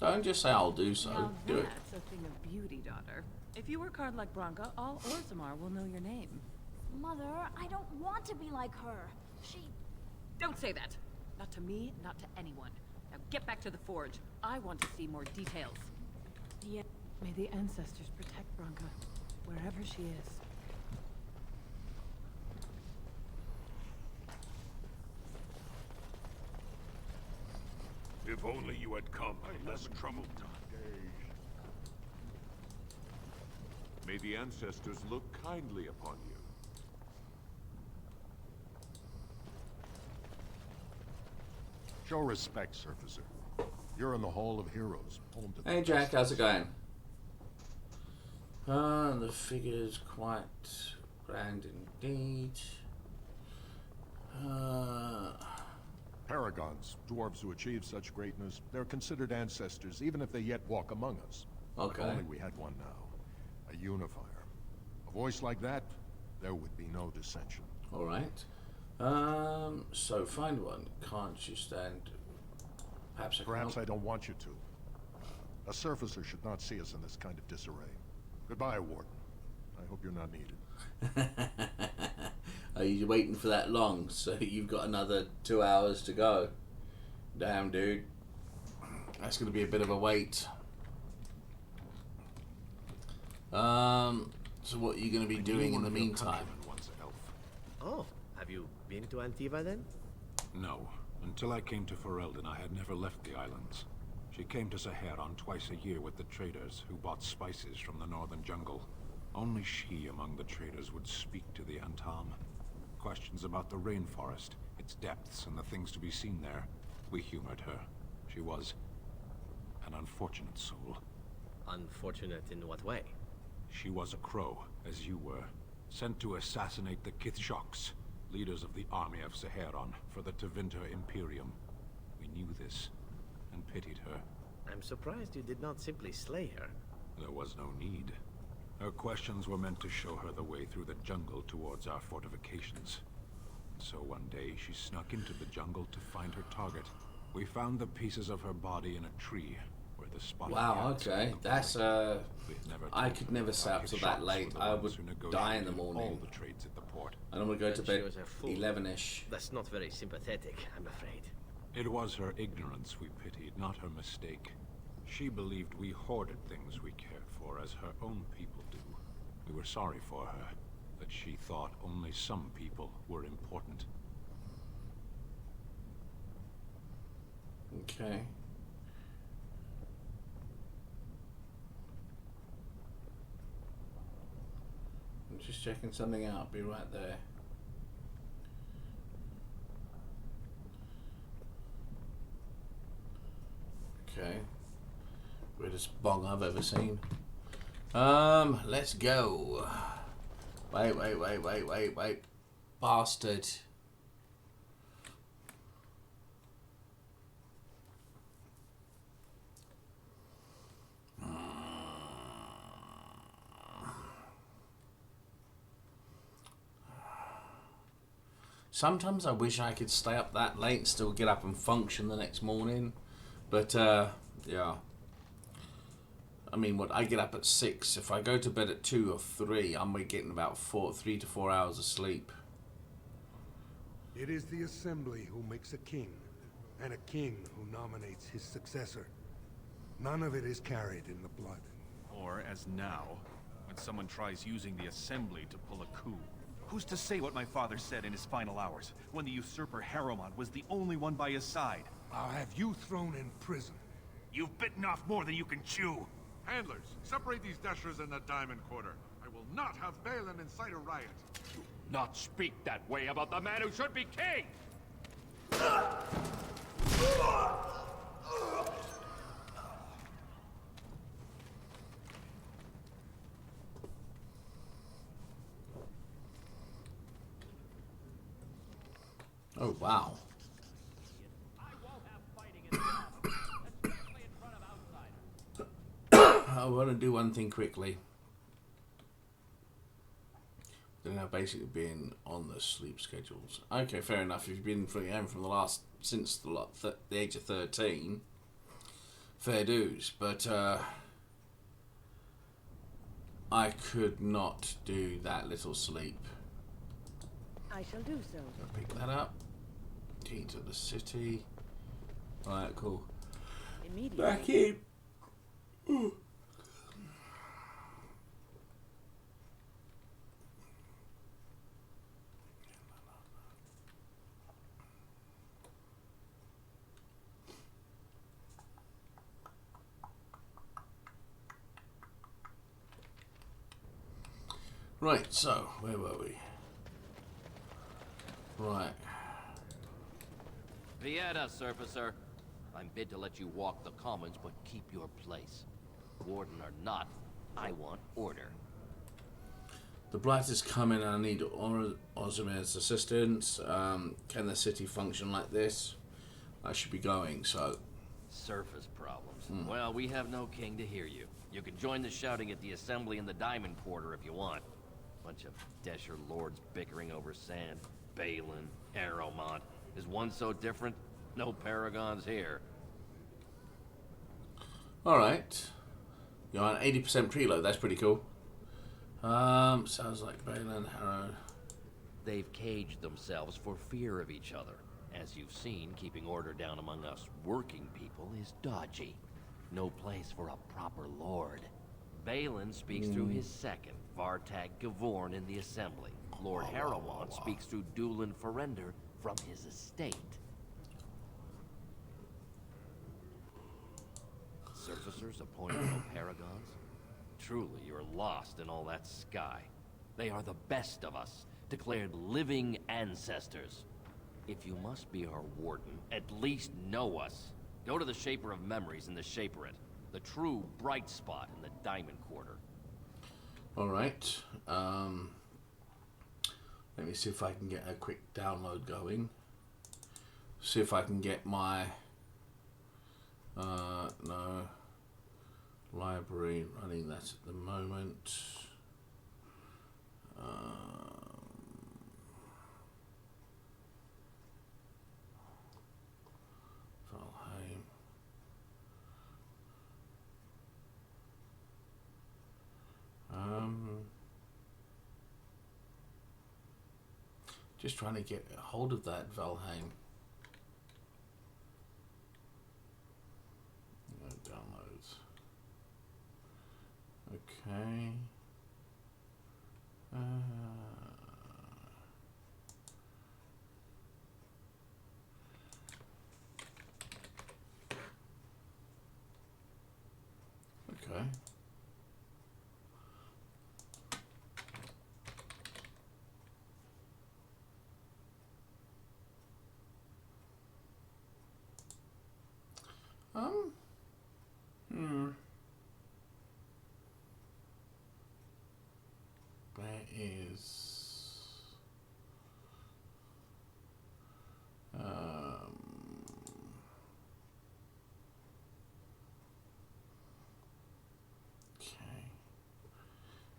Don't just say I'll do so. Now Do it. that's a thing of beauty, daughter. If you work hard like Branka, all Orzammar will know your name. Mother, I don't want to be like her. Don't say that. Not to me, not to anyone. Now get back to the forge. I want to see more details. Yeah. May the ancestors protect Branka, wherever she is. If only you had come in less troubled times. May the ancestors look kindly upon you. Show respect, Surfacer. You're in the Hall of Heroes, home to the Hey Jack, how's it going? The figure's quite grand indeed. Paragons, dwarves who achieve such greatness, they're considered ancestors, even if they yet walk among us. Okay. If only we had one now. A unifier. A voice like that, there would be no dissension. Alright. So find one. Can't you stand... Perhaps I don't want you to. A surfacer should not see us in this kind of disarray. Goodbye, Warden. I hope you're not needed. Are you waiting for that long? So you've got another 2 hours to go. Damn, dude. That's going to be a bit of a wait. So what are you going to be doing in the meantime? Oh, have you been to Antiva then? No. Until I came to Ferelden, I had never left the islands. She came to Saharan twice a year with the traders who bought spices from the northern jungle. Only she among the traders would speak to the Antam. Questions about the rainforest, its depths, and the things to be seen there. We humored her. She was an unfortunate soul. Unfortunate in what way? She was a crow, as you were, sent to assassinate the Kithshoks, leaders of the army of Saharan, for the Tevinter Imperium. We knew this, and pitied her. I'm surprised you did not simply slay her. There was no need. Her questions were meant to show her the way through the jungle towards our fortifications. So one day, she snuck into the jungle to find her target. We found the pieces of her body in a tree, where the spotted Wow, cats okay. were That's, I could never stay up Our till that Kithshoks late. were the I ones would who die in the negotiated morning. all the trades at the port. And I'm going to go to She bed was a fool. 11-ish. That's not very sympathetic, I'm afraid. It was her ignorance we pitied, not her mistake. She believed we hoarded things we cared for as her own people do. We were sorry for her, that she thought only some people were important. Okay. I'm just checking something out. I'll be right there. Okay. Weirdest bong I've ever seen. Let's go. Wait. Bastard. Sometimes I wish I could stay up that late and still get up and function the next morning. But, yeah. I mean, what, I get up at 6. If I go to bed at 2 or 3, I'm getting about 3 to 4 hours of sleep. It is the Assembly who makes a king, and a king who nominates his successor. None of it is carried in the blood. Or, as now, when someone tries using the Assembly to pull a coup. Who's to say what my father said in his final hours, when the usurper Harrowmont was the only one by his side? I'll have you thrown in prison. You've bitten off more than you can chew. Handlers, separate these dashers in the Diamond Quarter. I will not have Balin incite a riot. Do not speak that way about the man who should be king! Oh, wow. I want to do one thing quickly. Then I've basically been on the sleep schedules. Okay, fair enough. If you've been from the last, since the age of 13, fair dues. But I could not do that little sleep. I shall do so. I'll pick that up. Key to the city. Alright, cool. Immediately. Back in. Ooh. Right, so, where were we? Right. Vieta, Surfacer. I'm bid to let you walk the commons, but keep your place. Warden or not, I want order. The Blight is coming and I need Ozumir's assistance. Can the city function like this? I should be going, so... Surface problems. Well, we have no king to hear you. You can join the shouting at the assembly in the Diamond Quarter if you want. Bunch of Desher lords bickering over sand. Balin, Harrowmont. Is one so different? No paragons here. Alright. You're on 80% preload, that's pretty cool. Sounds like Balin, Harrow. They've caged themselves for fear of each other. As you've seen, keeping order down among us working people is dodgy. No place for a proper lord. Balin speaks through his second, Vartag Gavorn, in the assembly. Lord Harrowmont speaks through Dulin Ferender from his estate. Surfacers appointed no paragons? Truly, you're lost in all that sky. They are the best of us, declared living ancestors. If you must be our warden, at least know us. Go to the Shaper of Memories in the Shaperate, the true bright spot in the Diamond Quarter. Alright. Let me see if I can get a quick download going. See if I can get my... no. Library running that at the moment. Valheim. Just trying to get a hold of that Valheim. No downloads. Okay. Okay. There is okay.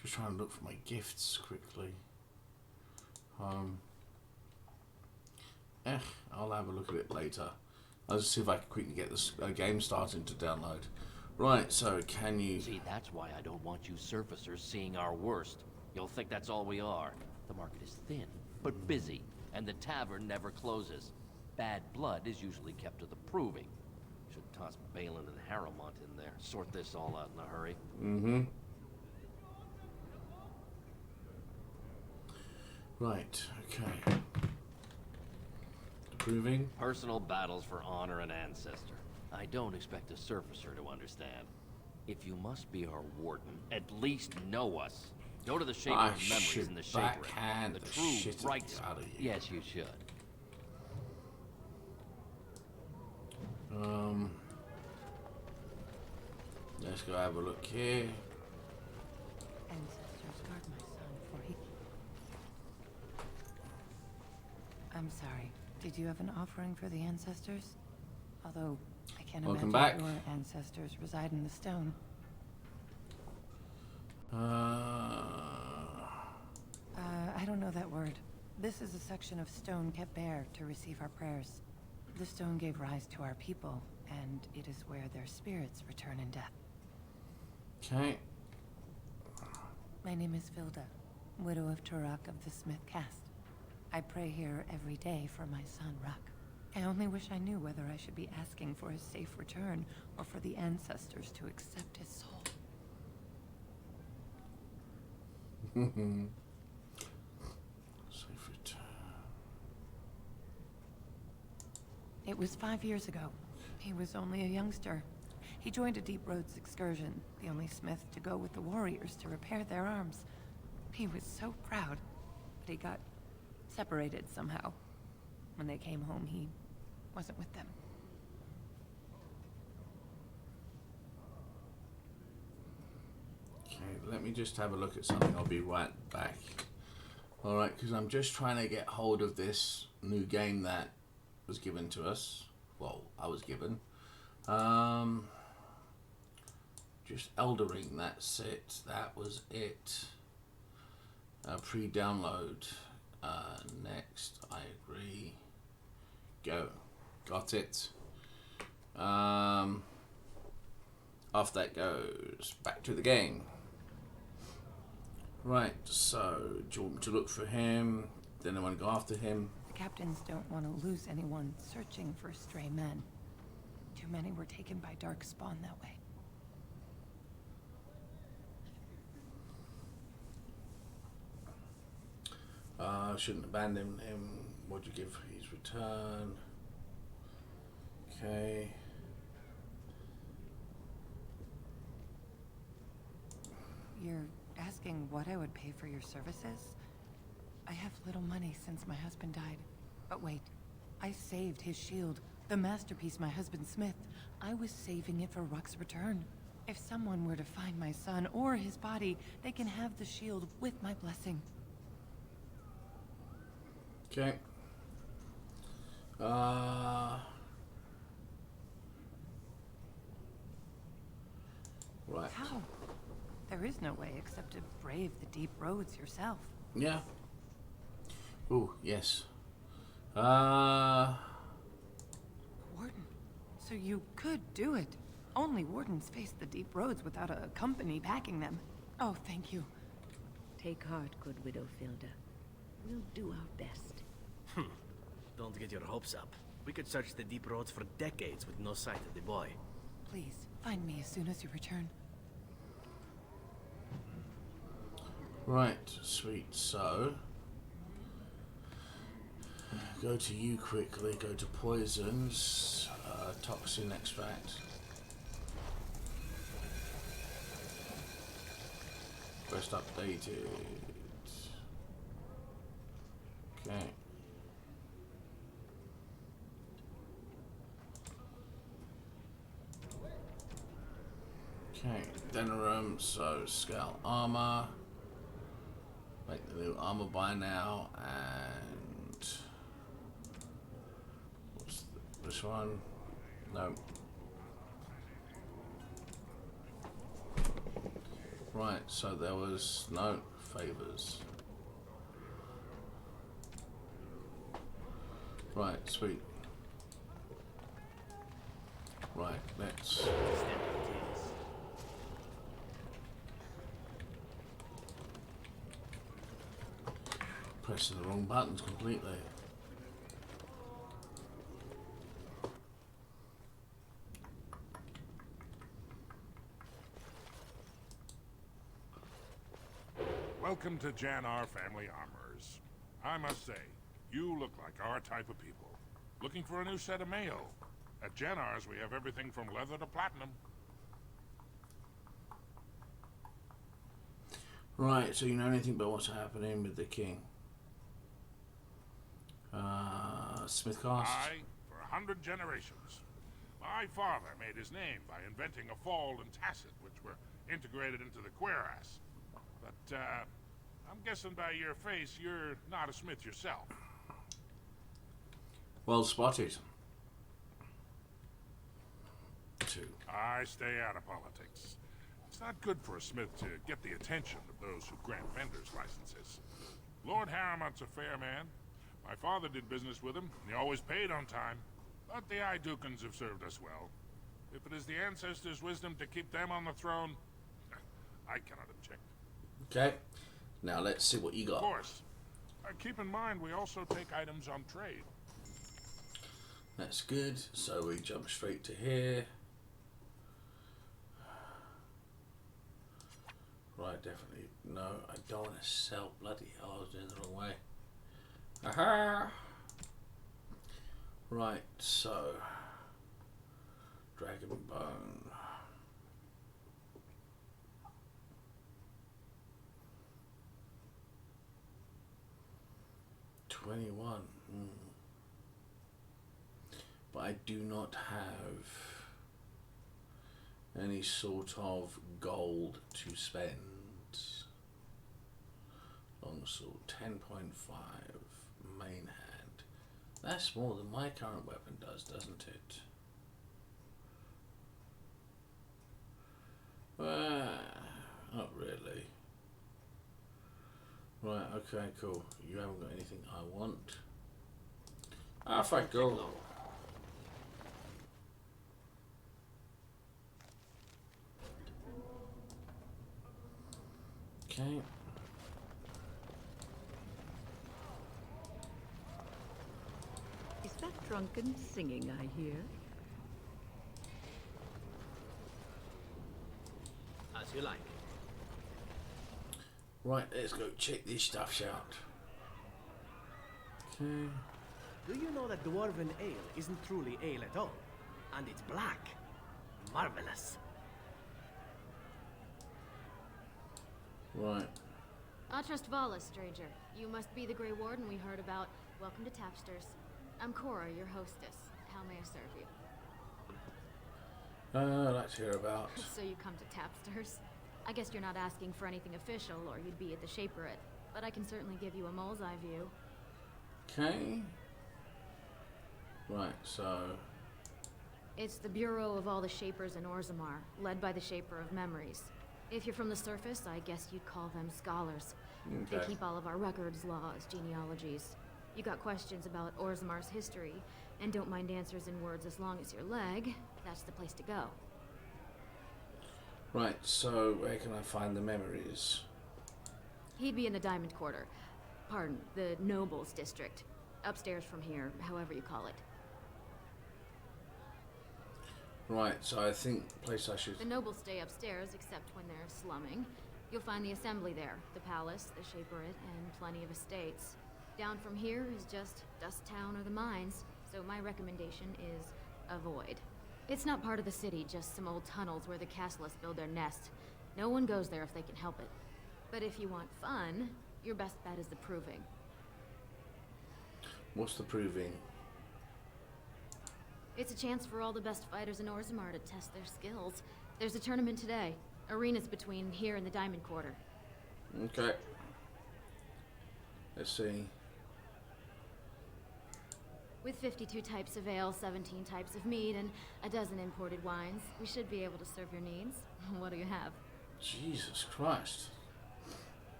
Just trying to look for my gifts quickly. I'll have a look at it later. I'll just see if I can quickly get this game started to download. Right, so can you... See, that's why I don't want you surfacers seeing our worst. You'll think that's all we are. The market is thin, but busy, and the tavern never closes. Bad blood is usually kept to the proving. Should toss Balin and Harrowmont in there, sort this all out in a hurry. Right, okay. Proving. Personal battles for honor and ancestor. I don't expect a surfacer to understand. If you must be our warden, at least know us. Go to the Shaper of Memories in the Shaperate. The true bright spot. Yes, you should. Let's go have a look here. Ancestors guard my son, for he... I'm sorry. Did you have an offering for the ancestors? Although, I can't imagine your ancestors reside in the stone. I don't know that word. This is a section of stone kept bare to receive our prayers. The stone gave rise to our people, and it is where their spirits return in death. Okay. My name is Vilda, widow of Turok of the Smith Caste. I pray here every day for my son, Ruck. I only wish I knew whether I should be asking for his safe return or for the ancestors to accept his soul. Safe return. It was 5 years ago. He was only a youngster. He joined a Deep Roads excursion, the only smith to go with the warriors to repair their arms. He was so proud, but he got separated somehow. When they came home, he wasn't with them. Okay, let me just have a look at something. I'll be right back. Alright, because I'm just trying to get hold of this new game that was given to us. Well, I was given. Just Elder Ring, that's it. That was it. Pre-download. Next, I agree. Go. Got it. Off that goes. Back to the game. Right, so do you want me to look for him? Then I want to go after him. The captains don't want to lose anyone searching for stray men. Too many were taken by Dark Spawn that way. Shouldn't abandon him. What'd you give for his return? Okay. You're asking what I would pay for your services? I have little money since my husband died. But wait, I saved his shield, the masterpiece my husband smith. I was saving it for Ruck's return. If someone were to find my son or his body, they can have the shield with my blessing. Okay. Right. How? There is no way except to brave the deep roads yourself. Yeah. Ooh, yes. Warden. So you could do it. Only wardens face the deep roads without a company backing them. Oh, thank you. Take heart, good Widow Filda. We'll do our best. Don't get your hopes up. We could search the deep roads for decades with no sight of the boy. Please, find me as soon as you return. Right, sweet. So, go to you quickly. Go to poisons. Toxin extract. Quest updated. Okay. Okay, Denerum, so scale armor. Make the new armor buy now, and what's this one? No. Right, so there was no favors. Right, sweet. Right, let's. Pressing the wrong buttons completely. Welcome to Jan-Ar Family Armorers. I must say, you look like our type of people. Looking for a new set of mail. At Jan-Ar's we have everything from leather to platinum. Right, so you know anything about what's happening with the king? Smithcast? Aye, for 100 generations. My father made his name by inventing a fall and tacet, which were integrated into the cuirass. But, I'm guessing by your face, you're not a smith yourself. Well spotted. I stay out of politics. It's not good for a smith to get the attention of those who grant vendors licenses. Lord Harriman's a fair man. My father did business with him, and he always paid on time. But the Idukans have served us well. If it is the ancestors' wisdom to keep them on the throne, I cannot object. Okay, now let's see what you got. Of course. Keep in mind, we also take items on trade. That's good, so we jump straight to here. Right, definitely. No, I don't want to sell. Bloody hell, I was doing it the wrong way. Aha! Right, so. Dragon Bone. $21. But I do not have any sort of gold to spend. Longsword 10.5 main hand. That's more than my current weapon does, doesn't it? immediately. Right, okay, cool. You haven't got anything I want. Ah, thank God. Okay. Is that drunken singing I hear? As you like. Right, let's go check this stuff out. Okay. Do you know that dwarven ale isn't truly ale at all? And it's black. Marvelous. Right. I trust Vala, stranger. You must be the Grey Warden we heard about. Welcome to Tapsters. I'm Cora, your hostess. How may I serve you? Let's hear about. So you come to Tapsters? I guess you're not asking for anything official, or you'd be at the Shaperate. But I can certainly give you a mole's eye view. Okay. Right, so... It's the Bureau of all the Shapers in Orzammar, led by the Shaper of Memories. If you're from the surface, I guess you'd call them scholars. Okay. They keep all of our records, laws, genealogies. You got questions about Orzammar's history, and don't mind answers in words as long as your leg, that's the place to go. Right, so where can I find the memories? He'd be in the Diamond Quarter. Pardon, the Nobles District. Upstairs from here, however you call it. Right, so I think the place I should... The Nobles stay upstairs, except when they're slumming. You'll find the Assembly there, the Palace, the Shaperate, and plenty of estates. Down from here is just Dust Town or the mines, so my recommendation is avoid. It's not part of the city, just some old tunnels where the castlists build their nest. No one goes there if they can help it. But if you want fun, your best bet is the Proving. What's the Proving? It's a chance for all the best fighters in Orzammar to test their skills. There's a tournament today. Arenas between here and the Diamond Quarter. Okay. Let's see. With 52 types of ale, 17 types of mead, and a dozen imported wines, we should be able to serve your needs. What do you have? Jesus Christ.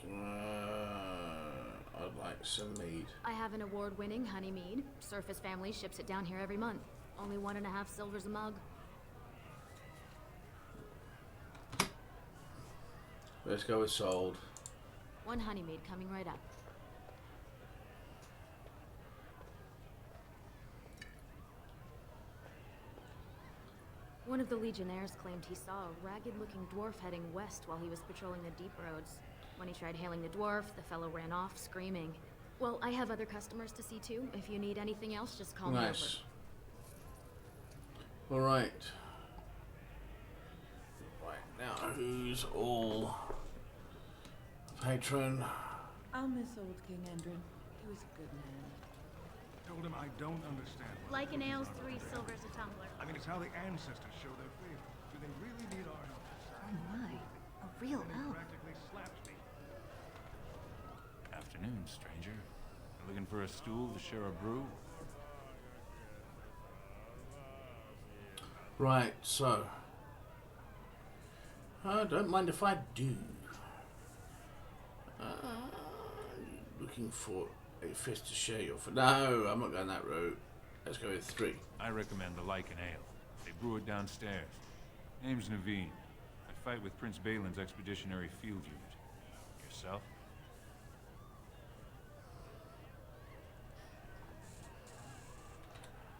I'd like some mead. I have an award-winning honey mead. Surface Family ships it down here every month. Only 1.5 silvers a mug. Let's go with sold. 1 honey mead coming right up. One of the Legionnaires claimed he saw a ragged-looking dwarf heading west while he was patrolling the deep roads. When he tried hailing the dwarf, the fellow ran off, screaming. Well, I have other customers to see too. If you need anything else, just call me over. Nice. Alright. Right, now who's all patron? I'll miss old King Endrin. He was a good man. Told him I don't understand. Like an ale's 3 silvers a tumbler. I mean, it's how the ancestors show their favor. Do they really need our help? Oh my, a real elf. Practically slapped me. Afternoon, stranger. Looking for a stool to share a brew? Right, so don't mind if I do. Looking for a fist to share your... No, I'm not going that route. Let's go with 3. I recommend the Lycan Ale. They brew it downstairs. Name's Naveen. I fight with Prince Balin's expeditionary field unit. Yourself?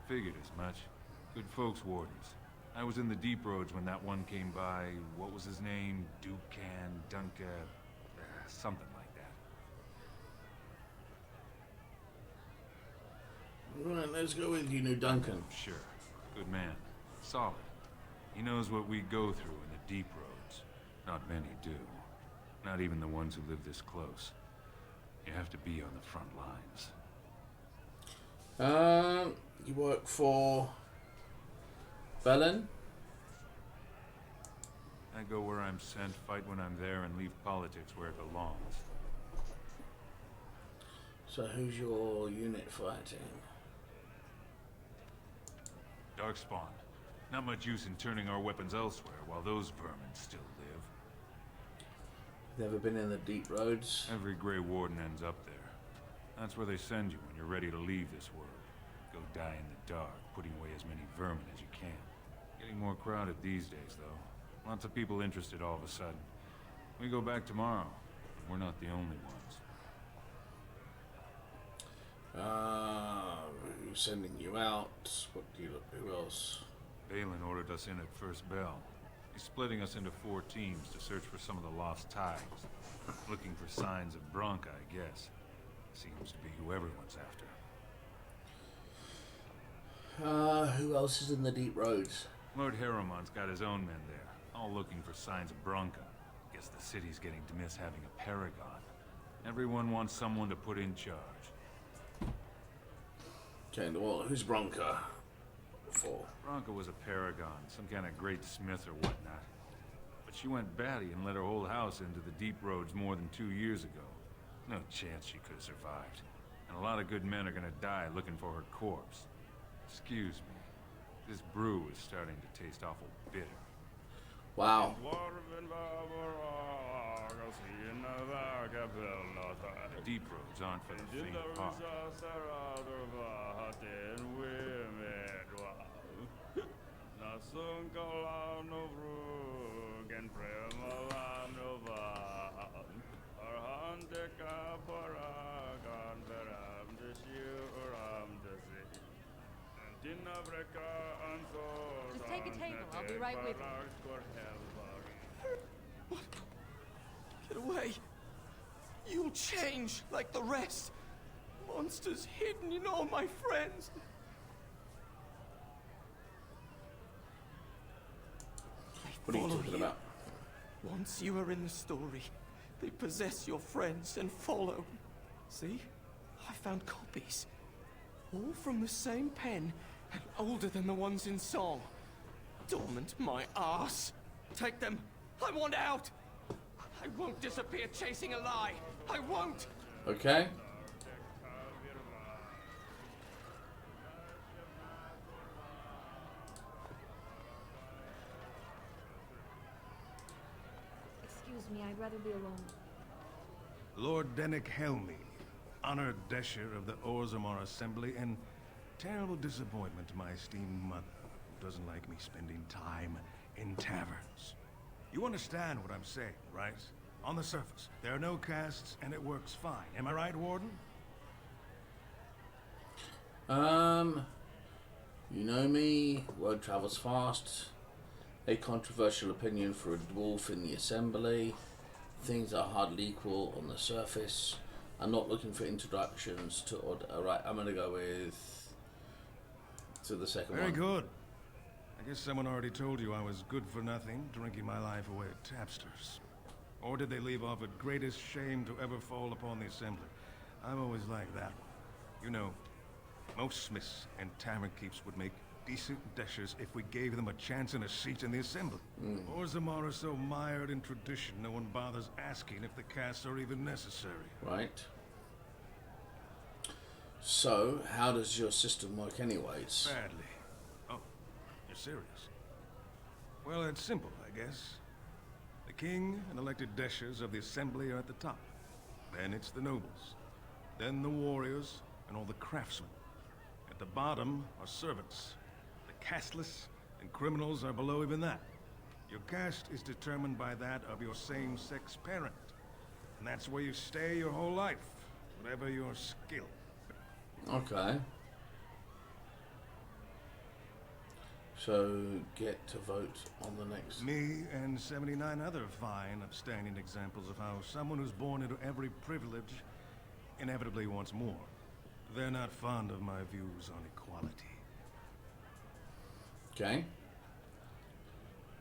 Figured as much. Good folks, Wardens. I was in the deep roads when that one came by. What was his name? Dukan, Dunka, something like that. Right, let's go with you, New Duncan. Sure. Good man. Solid. He knows what we go through in the deep roads. Not many do. Not even the ones who live this close. You have to be on the front lines. You work for Balin? I go where I'm sent, fight when I'm there, and leave politics where it belongs. So who's your unit fighting? Darkspawn. Not much use in turning our weapons elsewhere while those vermin still live. Never been in the deep roads. Every Grey Warden ends up there. That's where they send you when you're ready to leave this world. Go die in the dark, putting away as many vermin as you can. Getting more crowded these days, though. Lots of people interested all of a sudden. We go back tomorrow. We're not the only ones. Who's sending you out? What do you look? Who else? Balin ordered us in at first bell. He's splitting us into 4 teams to search for some of the lost ties. Looking for signs of Bronca, I guess. Seems to be who everyone's after. Who else is in the deep roads? Lord Harrowmont's got his own men there, all looking for signs of Bronca. Guess the city's getting to miss having a paragon. Everyone wants someone to put in charge. Okay, well, who's Bronca for? Bronca was a paragon, some kind of great smith or whatnot. But she went batty and let her whole house into the deep roads more than 2 years ago. No chance she could have survived. And a lot of good men are gonna die looking for her corpse. Excuse me. This brew is starting to taste awful bitter. Wow. The deep roads aren't for the faint of heart. Just take a table. I'll be right with you. What? Get away. You'll change like the rest. Monsters hidden in all my friends. What are you talking about? Once you are in the story, they possess your friends and follow. See? I found copies. All from the same pen and older than the ones in song. Dormant my ass. Take them. I want out. I won't disappear chasing a lie. I won't. Okay. Excuse me, I'd rather be alone. Lord Dennick Helmy, honored Desher of the Orzammar Assembly, and terrible disappointment to my esteemed mother, who doesn't like me spending time in taverns. You understand what I'm saying, right? On the surface, there are no castes, and it works fine. Am I right, Warden? You know me, word travels fast. A controversial opinion for a dwarf in the assembly. Things are hardly equal on the surface. I'm not looking for introductions to alright, I'm gonna go with the second one. Very good. I guess someone already told you I was good for nothing, drinking my life away at tapsters. Or did they leave off at greatest shame to ever fall upon the assembly? I've always liked that one. You know, most smiths and tavern keeps would make decent deshers if we gave them a chance and a seat in the assembly. Orzammar are so mired in tradition, no one bothers asking if the castes are even necessary. Right. So, how does your system work anyways? Badly. Oh, you're serious? Well, it's simple, I guess. The king and elected deshers of the assembly are at the top. Then it's the nobles. Then the warriors and all the craftsmen. At the bottom are servants. The casteless and criminals are below even that. Your caste is determined by that of your same-sex parent. And that's where you stay your whole life, whatever your skill. Okay. So, get to vote on the next. Me and 79 other fine, upstanding examples of how someone who's born into every privilege inevitably wants more. They're not fond of my views on equality. Okay.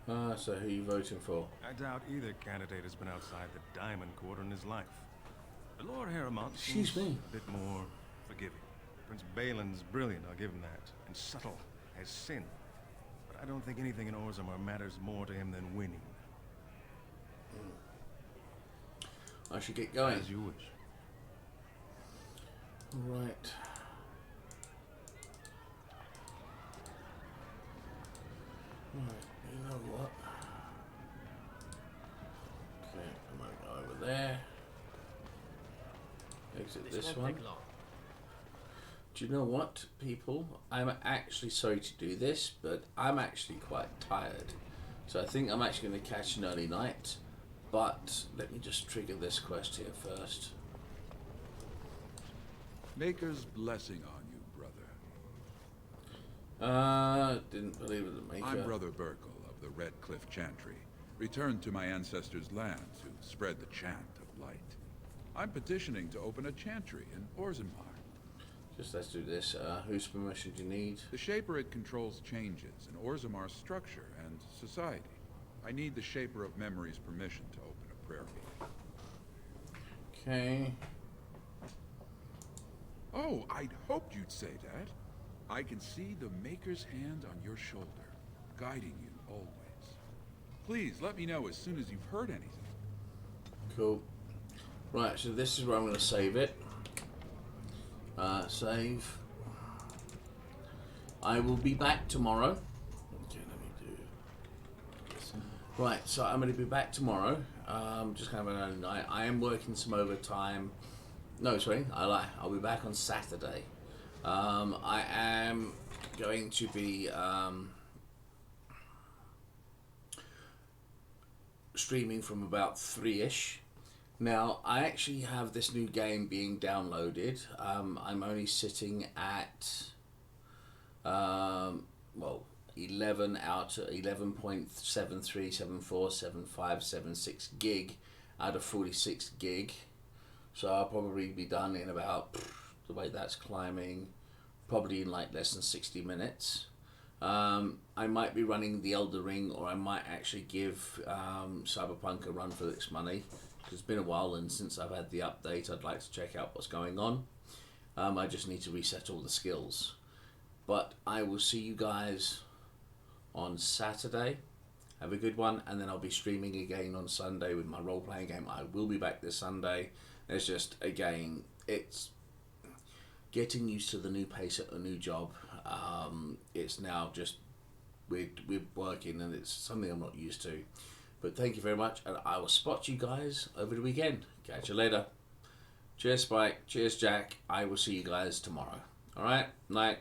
So who are you voting for? I doubt either candidate has been outside the Diamond Court in his life. But Lord Harrowmont seems a bit more forgiving. Prince Balin's brilliant, I'll give him that, and subtle as sin. But I don't think anything in Orzammar matters more to him than winning. I should get going. As you wish. Right. Right, you know what? Okay, I'm gonna go over there. Exit this one. Do you know what, people? I'm actually sorry to do this, but I'm actually quite tired. So I think I'm actually going to catch an early night. But let me just trigger this quest here first. Maker's blessing on you, brother. Didn't believe it, the Maker. I'm Brother Burkle of the Red Cliff Chantry, returned to my ancestors' land to spread the chant of light. I'm petitioning to open a chantry in Orzammar. Just let's do this. Whose permission do you need? The Shaperate controls changes in Orzammar's structure and society. I need the Shaper of Memory's permission to open a prayer meeting. Okay. Oh, I'd hoped you'd say that. I can see the Maker's hand on your shoulder, guiding you always. Please let me know as soon as you've heard anything. Cool. Right, so this is where I'm going to save it. Save. I will be back tomorrow. Okay, let me do this. Right, so I'm going to be back tomorrow. Just kind of an early night. I am working some overtime. No, sorry, I lie. I'll be back on Saturday. I am going to be streaming from about 3-ish. Now, I actually have this new game being downloaded. I'm only sitting at, well, 11 out of 11.73747576 gig out of 46 gig. So I'll probably be done in about, the way that's climbing, probably in like less than 60 minutes. I might be running the Elder Ring, or I might actually give Cyberpunk a run for its money. It's been a while, and since I've had the update, I'd like to check out what's going on. I just need to reset all the skills. But I will see you guys on Saturday. Have a good one, and then I'll be streaming again on Sunday with my role-playing game. I will be back this Sunday. It's just, again, it's getting used to the new pace at a new job. It's now just, we're working, and it's something I'm not used to. But thank you very much, and I will spot you guys over the weekend. Catch you later. Cheers, Spike. Cheers, Jack. I will see you guys tomorrow. All right? Night.